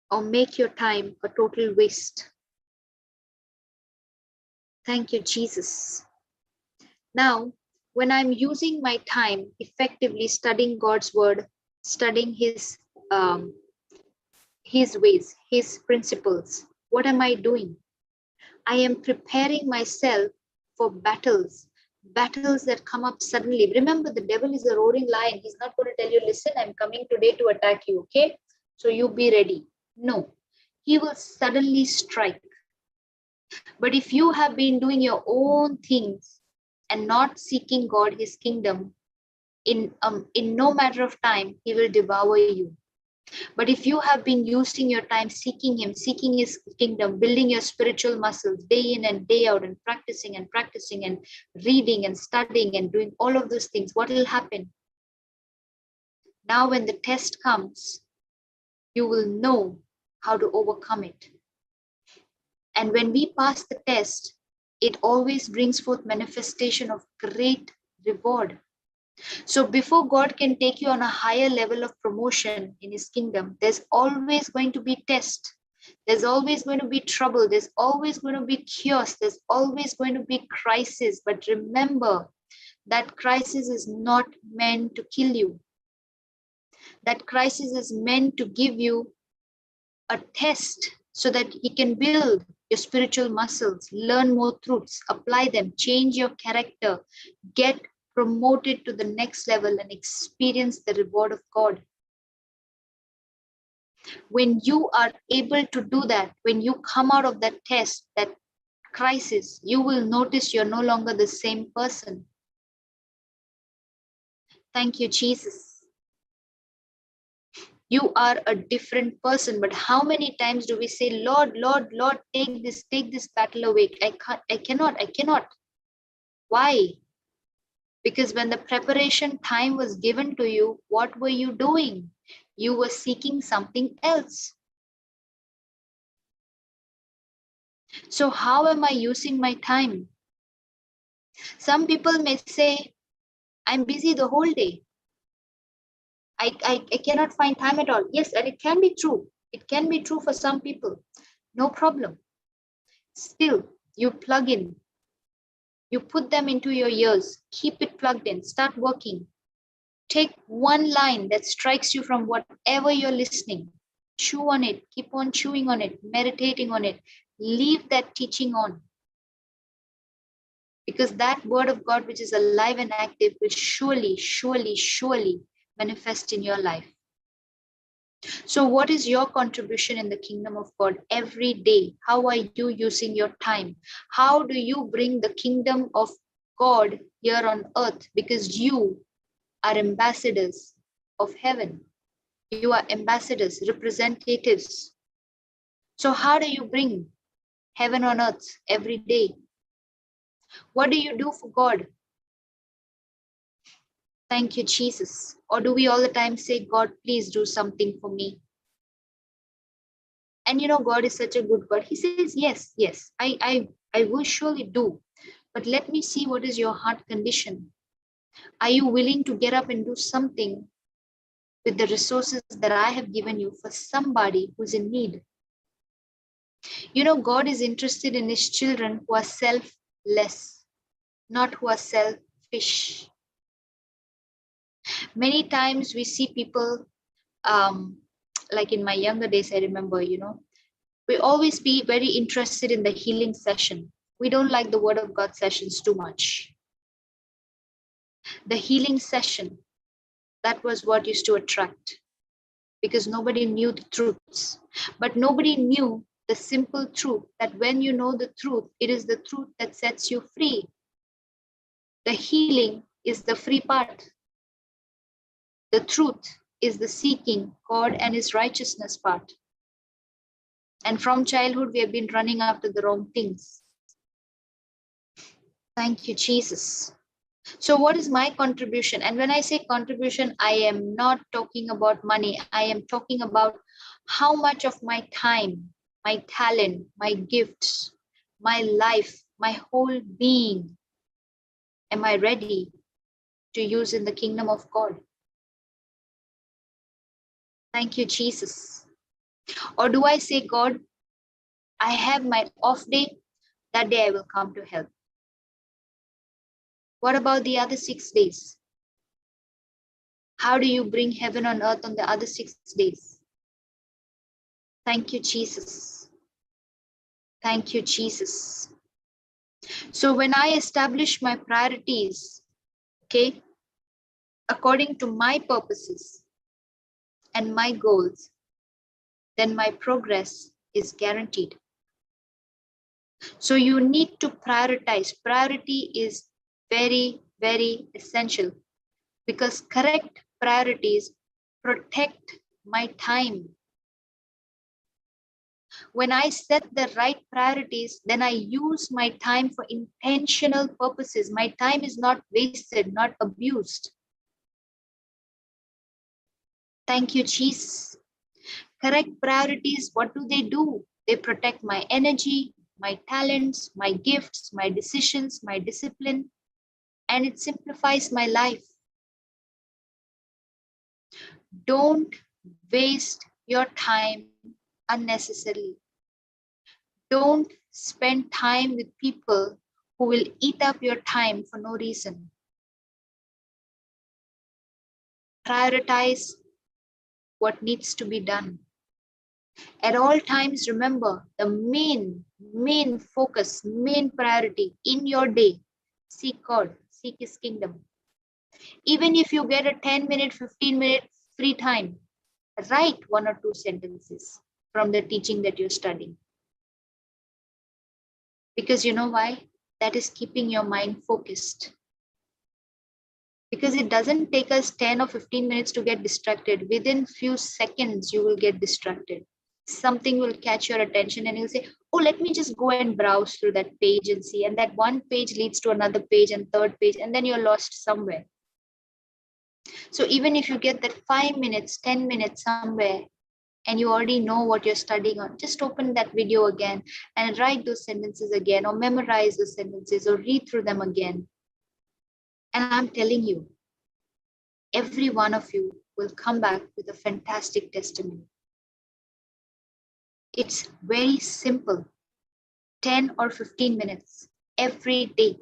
or make your time a total waste. Thank you, Jesus. Now, when I'm using my time effectively studying God's word, studying his ways, his principles, what am I doing? I am preparing myself for battles that come up suddenly. Remember, the devil is a roaring lion. He's not going to tell you, listen, I'm coming today to attack you, okay? So you be ready. No, he will suddenly strike. But if you have been doing your own things and not seeking God, his kingdom, in no matter of time, he will devour you. But if you have been using your time seeking him, seeking his kingdom, building your spiritual muscles day in and day out, and practicing and reading and studying and doing all of those things, what will happen? Now, when the test comes, you will know how to overcome it. And when we pass the test, it always brings forth manifestation of great reward. So before God can take you on a higher level of promotion in his kingdom, there's always going to be test. There's always going to be trouble. There's always going to be chaos. There's always going to be crisis. But remember, that crisis is not meant to kill you. That crisis is meant to give you a test so that he can build your spiritual muscles, learn more truths, apply them, change your character, get promoted to the next level and experience the reward of God. When you are able to do that, when you come out of that test, that crisis, you will notice you're no longer the same person. Thank you, Jesus. You are a different person. But how many times do we say, Lord, Lord, Lord, take this battle away. I cannot. Why? Because when the preparation time was given to you, what were you doing? You were seeking something else. So how am I using my time? Some people may say, I'm busy the whole day. I cannot find time at all. Yes, and it can be true. It can be true for some people. No problem. Still, you plug in. You put them into your ears. Keep it plugged in. Start working. Take one line that strikes you from whatever you're listening. Chew on it. Keep on chewing on it. Meditating on it. Leave that teaching on. Because that word of God, which is alive and active, will surely, surely, surely manifest in your life. So what is your contribution in the kingdom of God every day? How are you using your time? How do you bring the kingdom of God here on earth? Because you are ambassadors of heaven. You are ambassadors, representatives. So how do you bring heaven on earth every day? What do you do for God? Thank you, Jesus. Or do we all the time say, God, please do something for me? And you know, God is such a good God. He says, yes, yes, I will surely do. But let me see what is your heart condition. Are you willing to get up and do something with the resources that I have given you for somebody who's in need? You know, God is interested in his children who are selfless, not who are selfish. Many times we see people, like in my younger days, I remember, we always be very interested in the healing session. We don't like the word of God sessions too much. The healing session, that was what used to attract, because nobody knew the truths. But nobody knew the simple truth that when you know the truth, it is the truth that sets you free. The healing is the free part. The truth is the seeking God and his righteousness part. And from childhood, we have been running after the wrong things. Thank you, Jesus. So what is my contribution? And when I say contribution, I am not talking about money. I am talking about how much of my time, my talent, my gifts, my life, my whole being, am I ready to use in the kingdom of God? Thank you, Jesus. Or do I say, God, I have my off day, that day I will come to help? What about the other 6 days? How do you bring heaven on earth on the other 6 days? Thank you, Jesus. Thank you, Jesus. So when I establish my priorities, okay, according to my purposes and my goals, then my progress is guaranteed. So you need to prioritize. Priority is very, very essential, because correct priorities protect my time. When I set the right priorities, then I use my time for intentional purposes. My time is not wasted, not abused. Thank you, Jesus. Correct priorities, what do? They protect my energy, my talents, my gifts, my decisions, my discipline, and it simplifies my life. Don't waste your time unnecessarily. Don't spend time with people who will eat up your time for no reason. Prioritize what needs to be done. At all times, remember the main focus, main priority in your day. Seek God, seek His kingdom. Even if you get a 10-minute, 15-minute free time, write 1 or 2 sentences from the teaching that you're studying. Because you know why? That is keeping your mind focused. Because it doesn't take us 10 or 15 minutes to get distracted. Within few seconds, you will get distracted. Something will catch your attention and you'll say, oh, let me just go and browse through that page and see. And that one page leads to another page and third page, and then you're lost somewhere. So even if you get that 5 minutes, 10 minutes somewhere, and you already know what you're studying on, just open that video again and write those sentences again, or memorize those sentences, or read through them again. And I'm telling you, every one of you will come back with a fantastic testimony. It's very simple. 10 or 15 minutes every day.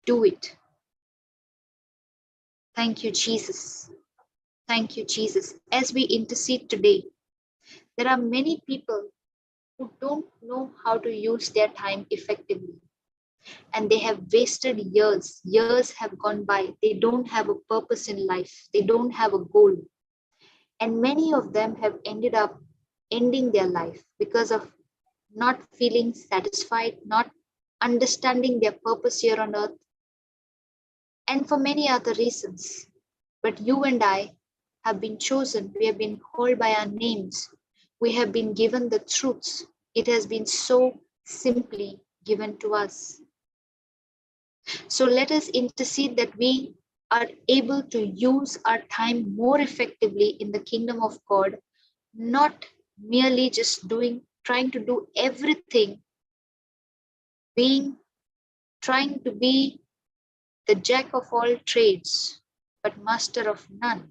Do it. Thank you, Jesus. Thank you, Jesus. As we intercede today, there are many people who don't know how to use their time effectively. And they have wasted years. Years have gone by. They don't have a purpose in life. They don't have a goal. And many of them have ended up ending their life because of not feeling satisfied, not understanding their purpose here on earth, and for many other reasons. But you and I have been chosen. We have been called by our names. We have been given the truths. It has been so simply given to us. So let us intercede that we are able to use our time more effectively in the kingdom of God, not merely just trying to do everything, trying to be the jack of all trades, but master of none.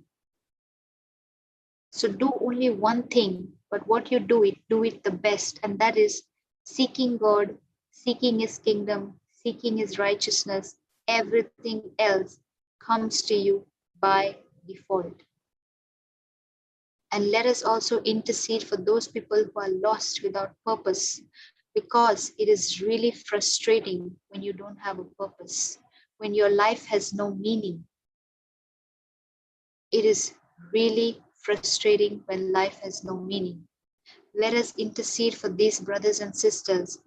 So do only one thing, but what you do it the best, and that is seeking God, seeking His kingdom, seeking His righteousness. Everything else comes to you by default. And let us also intercede for those people who are lost without purpose, because it is really frustrating when you don't have a purpose, when your life has no meaning. It is really frustrating when life has no meaning. Let us intercede for these brothers and sisters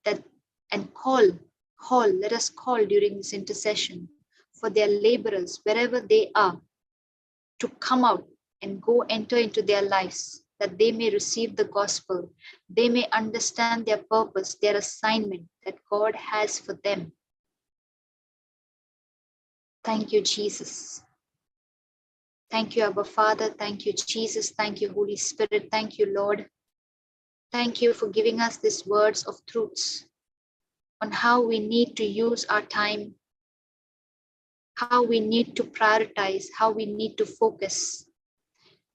and let us call during this intercession for their laborers, wherever they are, to come out and go enter into their lives, that they may receive the gospel, they may understand their purpose, their assignment that God has for them. Thank you, Jesus. Thank you, Abba Father. Thank you, Jesus. Thank you, Holy Spirit. Thank you, Lord. Thank you for giving us these words of truths on how we need to use our time, how we need to prioritize, how we need to focus.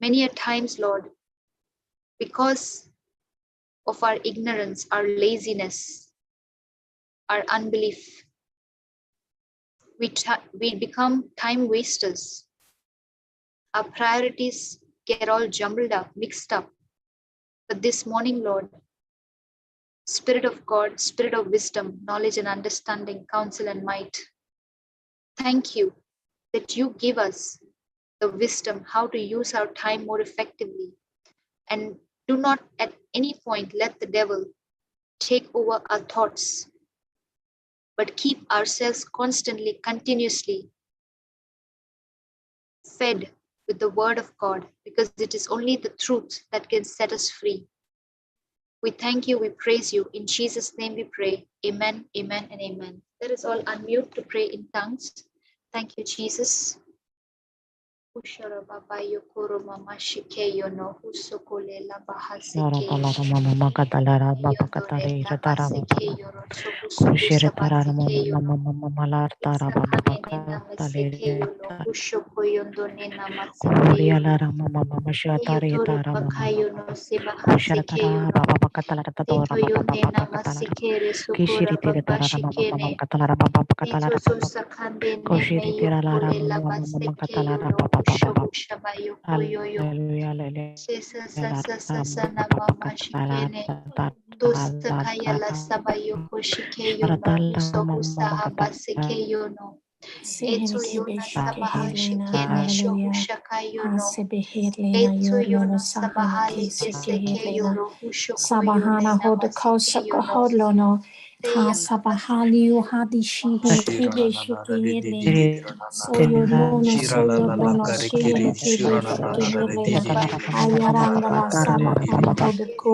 Many a times, Lord, because of our ignorance, our laziness, our unbelief, we become time wasters. Our priorities get all jumbled up, mixed up. But this morning, Lord, Spirit of God, Spirit of wisdom, knowledge and understanding, counsel and might, thank you that you give us the wisdom how to use our time more effectively. And do not at any point let the devil take over our thoughts, but keep ourselves constantly, continuously fed with the word of God, because it is only the truth that can set us free. We thank you, we praise you. In Jesus' name we pray. Amen, amen, and amen. Let us all unmute to pray in tongues. Thank you, Jesus. Sehenekebe shekehelena, hallelujah. Hasebehelena, yorlono saheneke sekehelena. Sabahana hodoko sokoholono. Kasabahali uhadishi henekebe shekehelena. Soyolono soyobono shehenekebe shekehelena. Ayarandala sabahana hodoko.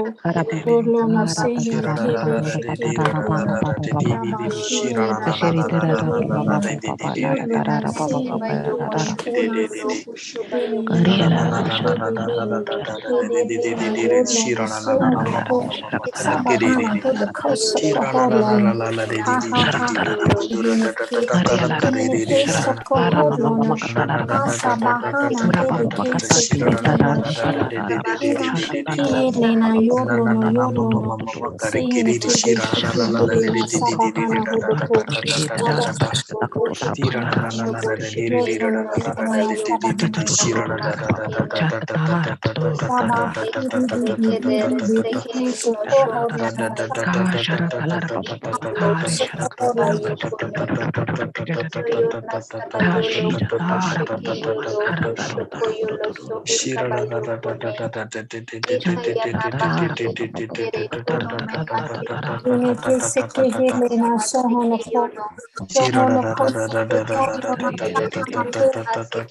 Orlono sehenekebe shekehelena. Sabashilena sekehelena. Urlono sehenekebe honase. Henekebe shebehena. Hedehena yorlono sohono. Sabahana hodoko sokoholono. Ha ha ha ha seheneke. Seheneke sokoholono. Asabahana hedeke sekehelena. Ina shekehelena yorlono yorlono. Seheneke beshekehelena sabahana hodoko. Ora sokoho shekehelena. Yorlono yorlono sabahana hodoko. Saba hidi hidi hidi hidi hidi sokoholono sabahana. Sokoholono. Ineke sekehelena sohonoko. Sohonoko sokoholono sabahana.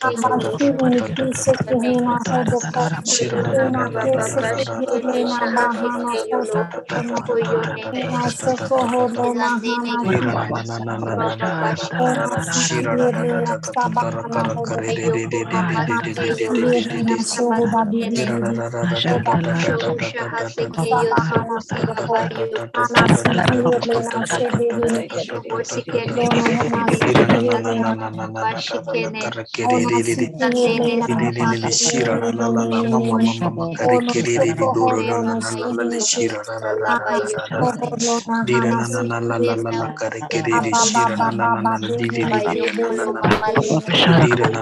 Abashini kise kehena hodoko. Ina kese kehena bahana sokoholono. Ina sokoholono hana hina. Ona sihirena sabahana hodoko. Aba sihirena sohoba didini. Oba shihirena sabahana hodoko. Ana sihirena sebehene. Lono hona sihirena. Ona sihirena oba shihirena. Ono sokoholono sehineke. Ana sokoholono hana sihirena. Aba baba baba behene kebe shihirena.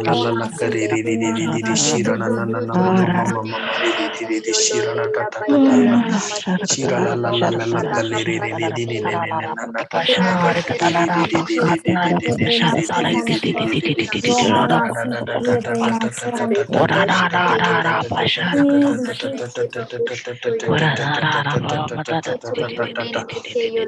Ona sihirena sihirena.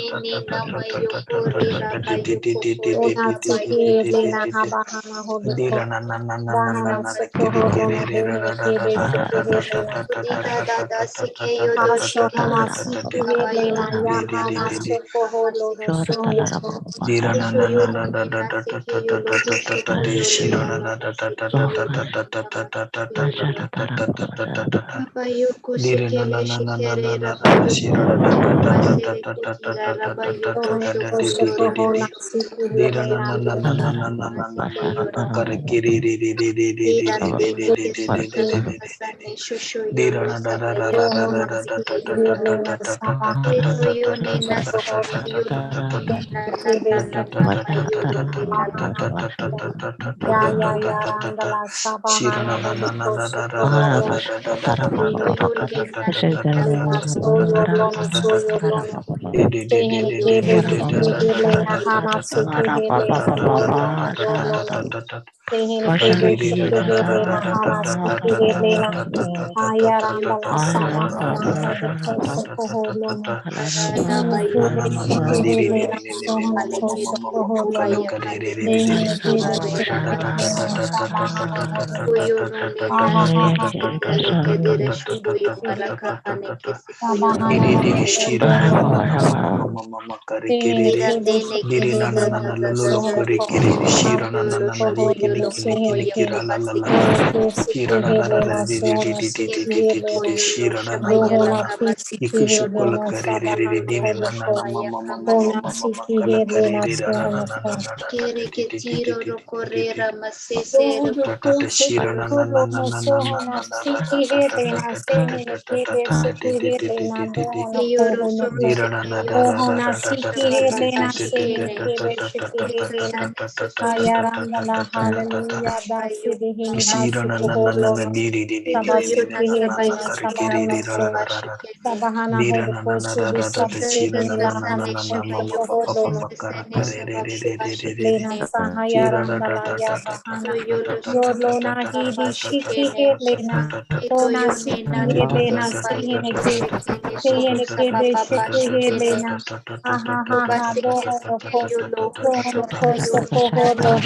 nene nama yokore raba yokoko Ona raba siki lena yokoko. habahana hodoko. Dahana sokoho lono hene kebe shiki lena. Sudira dada sike yodo Asho hona shikara siki baba lena yonene yahana nama sokoho nama lono sike sono yodo. ko. Kusho yonene na sike yolo kusoko yolo baba kusike yolo baba yolo. Baba yoko sekele shekere raba yoko kore raba sere ketira raba yoko Sono ko shoko yoro sokoho na bosho siki raba lena yoro ko. raba sike yoro baba. Dera nene kesike yoro basane shosho yoro saba yoko Dohona sike siki yoro lena baba. sabahana Deho yone na sokoho sike lono. yoro nene na na Kebe na na shiki na na lena yoro dera sabahana baba. hodoko. Ya ya ya randala sabahana hodoko sokoho lono. Deho yone na nena Lena sike so your lono so your lono. Sehene kebe shiki lena hana siki lena so lono so lono. Sehene kebe shiki lena hana siki lena. Ayarandala sabahana hodoko sokoho lono. Sehene kebe shiki lena so hono ko sokoho lono. Sehene kebe shiki lena sabahana hodoko. Sabahana sabahana hodoko so lono. Sehene kebe shiki lena so hono ko. Soho lono sehene ke. Sehene ke siki lena so hono siki lena. Dohona ki siki lena sabahana hodoko. Hona siki lena so hono ko. Kere que tiro rocorrera masesera Dohona ko sokoho lono so hono siki lena sehene kebe siki lena dohona ko Yoro hono ko. somo seke yoro Ohona seke siki baba lena sehene seke kebe shiki lena. Kayane sosoyo Ayarandala hallelujah bayo dasiri hini Shira basu na na na na na koholono. di di di di di di Eyoyo di di Sabashiki na na na hedena nasabayo karikiri sabahana di ra kebara ra so. ra ra ra bashikene Sabahana di ra hodo na na na kosu ra ra ra ra bisasihi shira na na na nila na Sesane hana na na shema ma kosu ma pa pa pa koholono. pa yoko kara sene kare re re re sabashe re re re re Lena bashikene shira ra ra sahayarandala ra ya ra ra ra bahana. ra Soyolo ra ra ra Yorlona ra ra sokora ra hidi ra shiki bashikene hedlena. ra ra Hona Etoyone siki hedlena nanana bayo sihine ke. koshekene soro Sihine ke sababa beshiki bashikene hedlena. Ha ha ha ha Obaseke dohono seke ko. yolo Dohono soto kosu yolo koholono.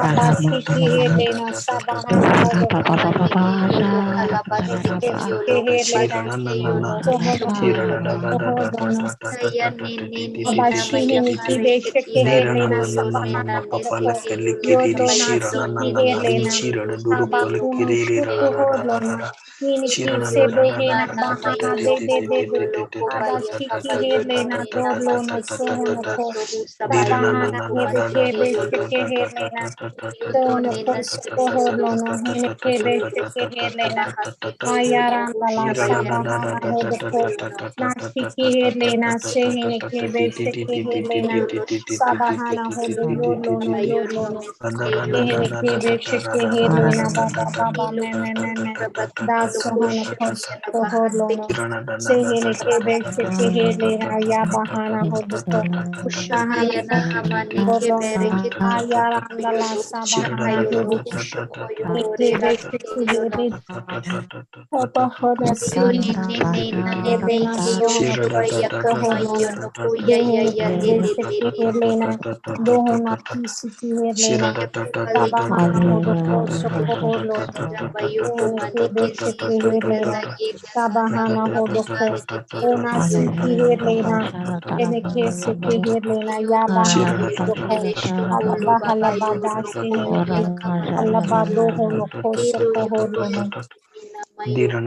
Abashiki seke hedlena sabahana hodoko. Amanene yolo kalabase ke yolo Helena, bashike yolo Sohona, koshoko yolo Sohodona, saya nene nena maya Abashihini kare Kibesheke ketira Dira na Helena na rabo na na yone ma Sabahana ma pa nane pa la Hodoko, seke kali yolo kiri di Yodlona shira sabayo na na Siki na kono na diri Helena, seke shira da yolo duru seke kali yolo Abakuno kiri di ra ra Shuko seke ra ra ra ra Hodlona, ra Yiniki shira na na na Soyone na na Sebehena na na nana na Bahana ti mayolo ti ti ti ti Bebe, ti koyolo ti ta ta kobaya ta ta Abashiki ta ta kabayo ta Helena ta nene ta ta ta Doblono ta namaseke ta ta yolo ta Sohonoko, sohu Dira sabayo na na Sabahana na kono na da da Hebeke da seke da da yolo Besheke da da da Helena, da da seke da ta ta yolo Sono ta ta nena ta ta Kosuko ta seke ta ta yolo Hodlono, ta ta seke ta Hineke ta yolo ta ta Besheke ta ta Helena, Ela ta ta ta haseke yolo Ayarandala Shira na hushakaya na da da Sabahana da da da namaseke Hodoko, da da yolo da da da da Nashiki da da Helena, da da da Sehine da da Kebe di di di Shiki di di di Helena, di di yolo di di di di Sabahana di di Hodo di di di Yodlono di di Ayone Yodlono, da da meseke da da yolo da Sehine da da Kebe da soto da Shiki da da da Helena da da Baba da da Baba ilo da Meme da da Meme, da da da da rabatolo da da Dasohana da da kosheke da la Kosuko Hodlono, bahaseke Shira na da da da da Sehine da da Kebe da da Shiki da da da Helena, da da da da Yabahana da da Hodoko, da da da da di Dahana di Kushakaya di na di di hamane di ke di Hodlona, di da da bereketi da da da Ayarandala yolo Shira shaka da da Sabahana da yolo da da Hodoko, da kushoko da da yolo da Nikebe rera se Shiki yolo Helena, da da da da da da da Abahana yone Sihine ne ne Kebe na ne Shiki ne Helena, ke yolo Sohana Shira da da kubaya da da Kosuko da kama da Hodlona, da yolo da kuya da ya Dehene ya da le Kebe le da le Shiki le da Helena, da da da da Dohona da da Kisiki Shira Helena, da da da da Bale da da Sabahana da kebara da Hodoko da da bashike Soko da da yolo Hodlona, da raba da yoko Dehene da mane Kebe ke da Shiki sito da da yona Helena, da ye dasana Sabahana ye Hodoko, baba seke Ona yolo Siki Helena, Seke Dehene Siki Helena, Yabahana Hodoko, Alabaha Labada Shihine Ke, Alabado Hono Kosoko Hodlona,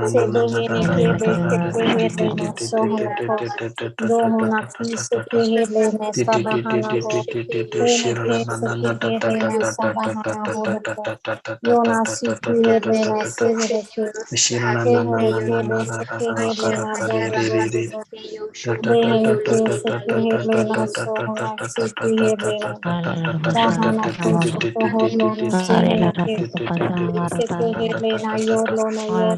Sebehene Kebe Shiki Helena, Sohonoko, Dohona Kisiki Helena, Sabahana Ho, Hene Kesiki Helena, Sabahana Hodoko, Yona Siki Helena, Sehereke, Sehene Kebe Shiki Helena, Dohona Dehene Kesiki Helena, Sohona Siki Helena, Dahana Kosoko Hodlona, Sehene Ke, Siki Helena, Yorlona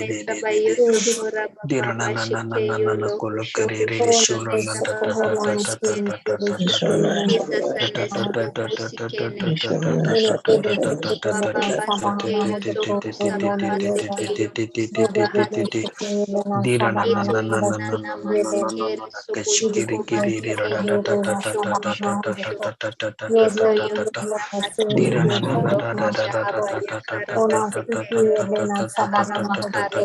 ne sabayo sokora baba shike yolo shoko shona ne sababa shike ne isa sane sababa shike ne shoko sababa baba shike yo soko sababa shike yo no sababa shike ito yo nana masikere soko yoko masike yo no shoko shoko sho ito yo nana masike sholo no shahabaya karaba sike yo no sababa makare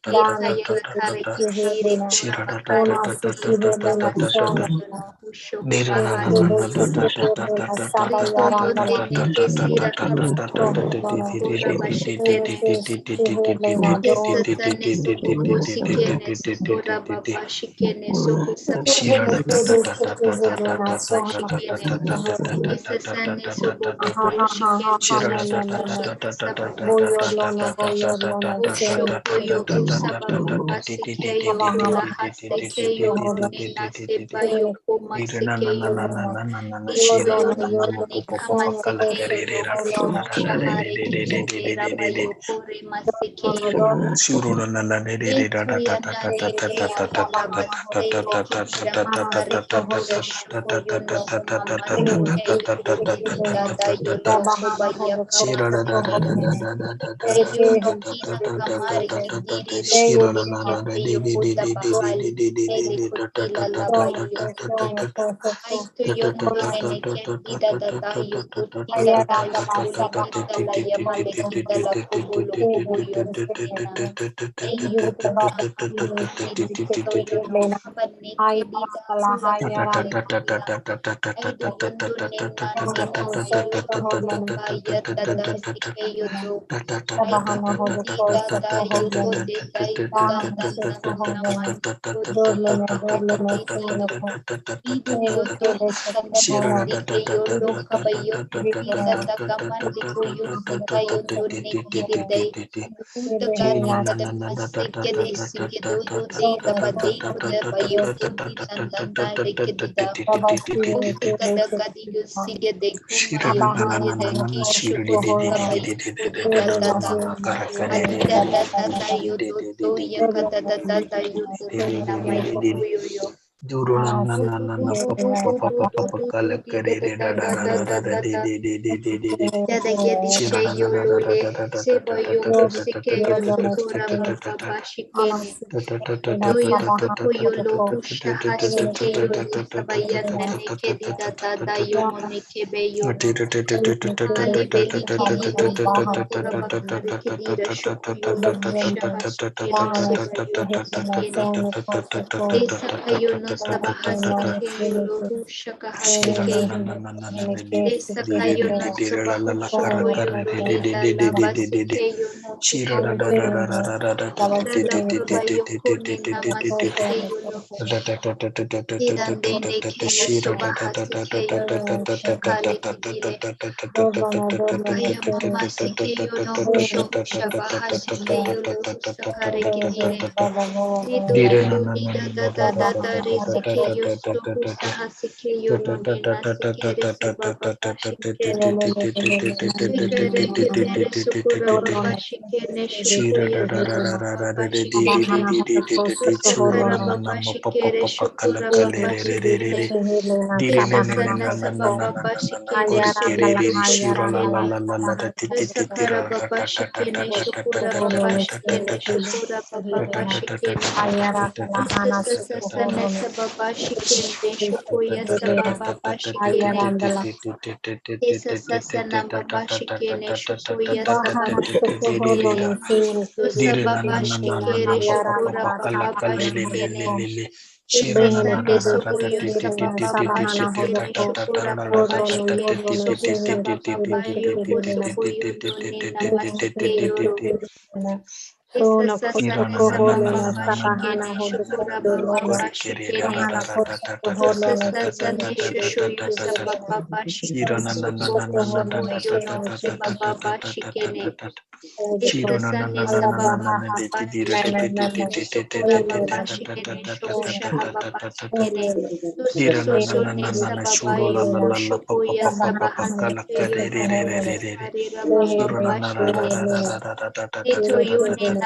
Yekaya kare kekere kurabakare soko sababa shike yono kushoko bahari kekere Rito yo nene kesira kabakuro kukura bashikene Esa sane soko yosikene sokora baba shikene soko sababa shikene Esa sane soko bobo shikene soko bahana sababa Ushokoyo usababa sekeyo kuraha sekeyo nonina sebayo koma sekeyo no itoyo nonane kama sekeyo no hono shahare kekene rabayo kore masekeyo no itoya nane keya baba sekeyo no shahare keyo shokoyo no homa masekeyo nonina dadayo no sobaya karabasi Itoyo nina kamari kidiri shokoro neke yokoda bahari kikeli kokila labayo yosono. Haito yone neke kida dada yokotida bayo kuri kida la yamale kida la kobolo koboyo nonena. Eyo koma sino kene sobayo no sabaneke dida kura bakare kida. Eyo yone nana sabayo hono kaya dada sikeyo do. Dadahi yode kayo nina nana masiko ito sana seke yolo kabayo kida takamande koyo sakayo none kede day uta kadi kada maseke de seke do do de kabade kuda bayo kedi nanda de kede da uta kada kadi yo sige de kuma yo sige de ke shoko sabayo kodi da da da Adida da da da yo do do ya kada da da da yo do do na mayo koyo yo Duro na na na na na pa pa pa pa pa pa pa kala di kare da re da da da da da da da da da da da de da de de de de de de de Dada gedi shira da da sheyo da da da lole da da da seba da da yoko da da seke da yo da da shokora da baba da bashikene da da toyo da loko yo loko shaha seke yo no sabayana neke di dada da yo moneke be yo no Ali beli kidi di shokora bakare kidira shoko yo loko shaha seke no sabayo kosikene Desa kayo no sabaha seke yo lohu shaka Shira na haseke na yo na no na na na na de Desa de de kayo de na de de la la sabahu la kara shoko yo kara de no de de la de de la de de de de basike yo no Shira shoko da da yo da no da da da da da da Desa de la de de de de kabayo de kone de de na de de de de masike yo no da da da da da da da da da Didan da dene da da keyo Shira da da sobaha da da sike da da yo da no da da da da shakale da da kidire da da da da da da da da Aya mama sike yo no hushohu shabaha sike yo lo husakare kidire Rido Dire na dodo na na dida na da na da da da da da da re da sike da yo da da sohu da da saha sike yo no nina sike re sababa shike Ito re kidere sukura baba shike ne shuko ya saba baba shike ne Usakara baba shike re shukura baba shike ne Isa sana saba baba shike ne shuko shike ne Isakara baba shikene shukura baba shikene shukura baba bashikene isa sasa sana sababa shikene shukuya sababa bashikene isa sasa na baba shikene shukuya sababa shikene Dosa Dire na baba na na na na na shikere pa pa pa shukura pa kala baba kale le le le bashikene le le Shira Esa na na sande ra ra ra soko ta yo ti ti ti ti sababa ti baba ti ti ti ta shikene ta ta ta ra shukura ra ra ra baba ta ta ti shikene ti ti soko ti ti ti sababa ti ti ti bayo ti ti kosoko ti yo ti no ti ti nina ti ti ti masike ti ti yoro ti Esa Shira sasane na na na na sababa na na na na na bashikene na na na shukura na na baba kore kere ra ra bashikene ra ra ta ta ta ta ta Esa ta ta ta ta sasane ta ta shusho ta yo ta ta ta sababa Shira bashikene na na na soko na na na kusoko na na yo ta ta no ta ta ta sebaba ta ta ta ta ta bashikene ta ta Esa Shiro na na sane na na na na sababa na na de baba ti di ra ti ti ti ti shikene ti ti ti sukura ti ti baba ta ta ta ta shikene ta ta shuko ta ta shaha ta ta baba ta ta ta shikene Doso Dira na na soso na ne na na na sababa shuro la la yoko la la pa shoko pa ya pa pa pa pa sabaha ka la sike ka yo re re no re re re re re Harira baba Shiro na na ra ra ra bashikene ra ra ra ra ra ra ra Ito ra ra yone ra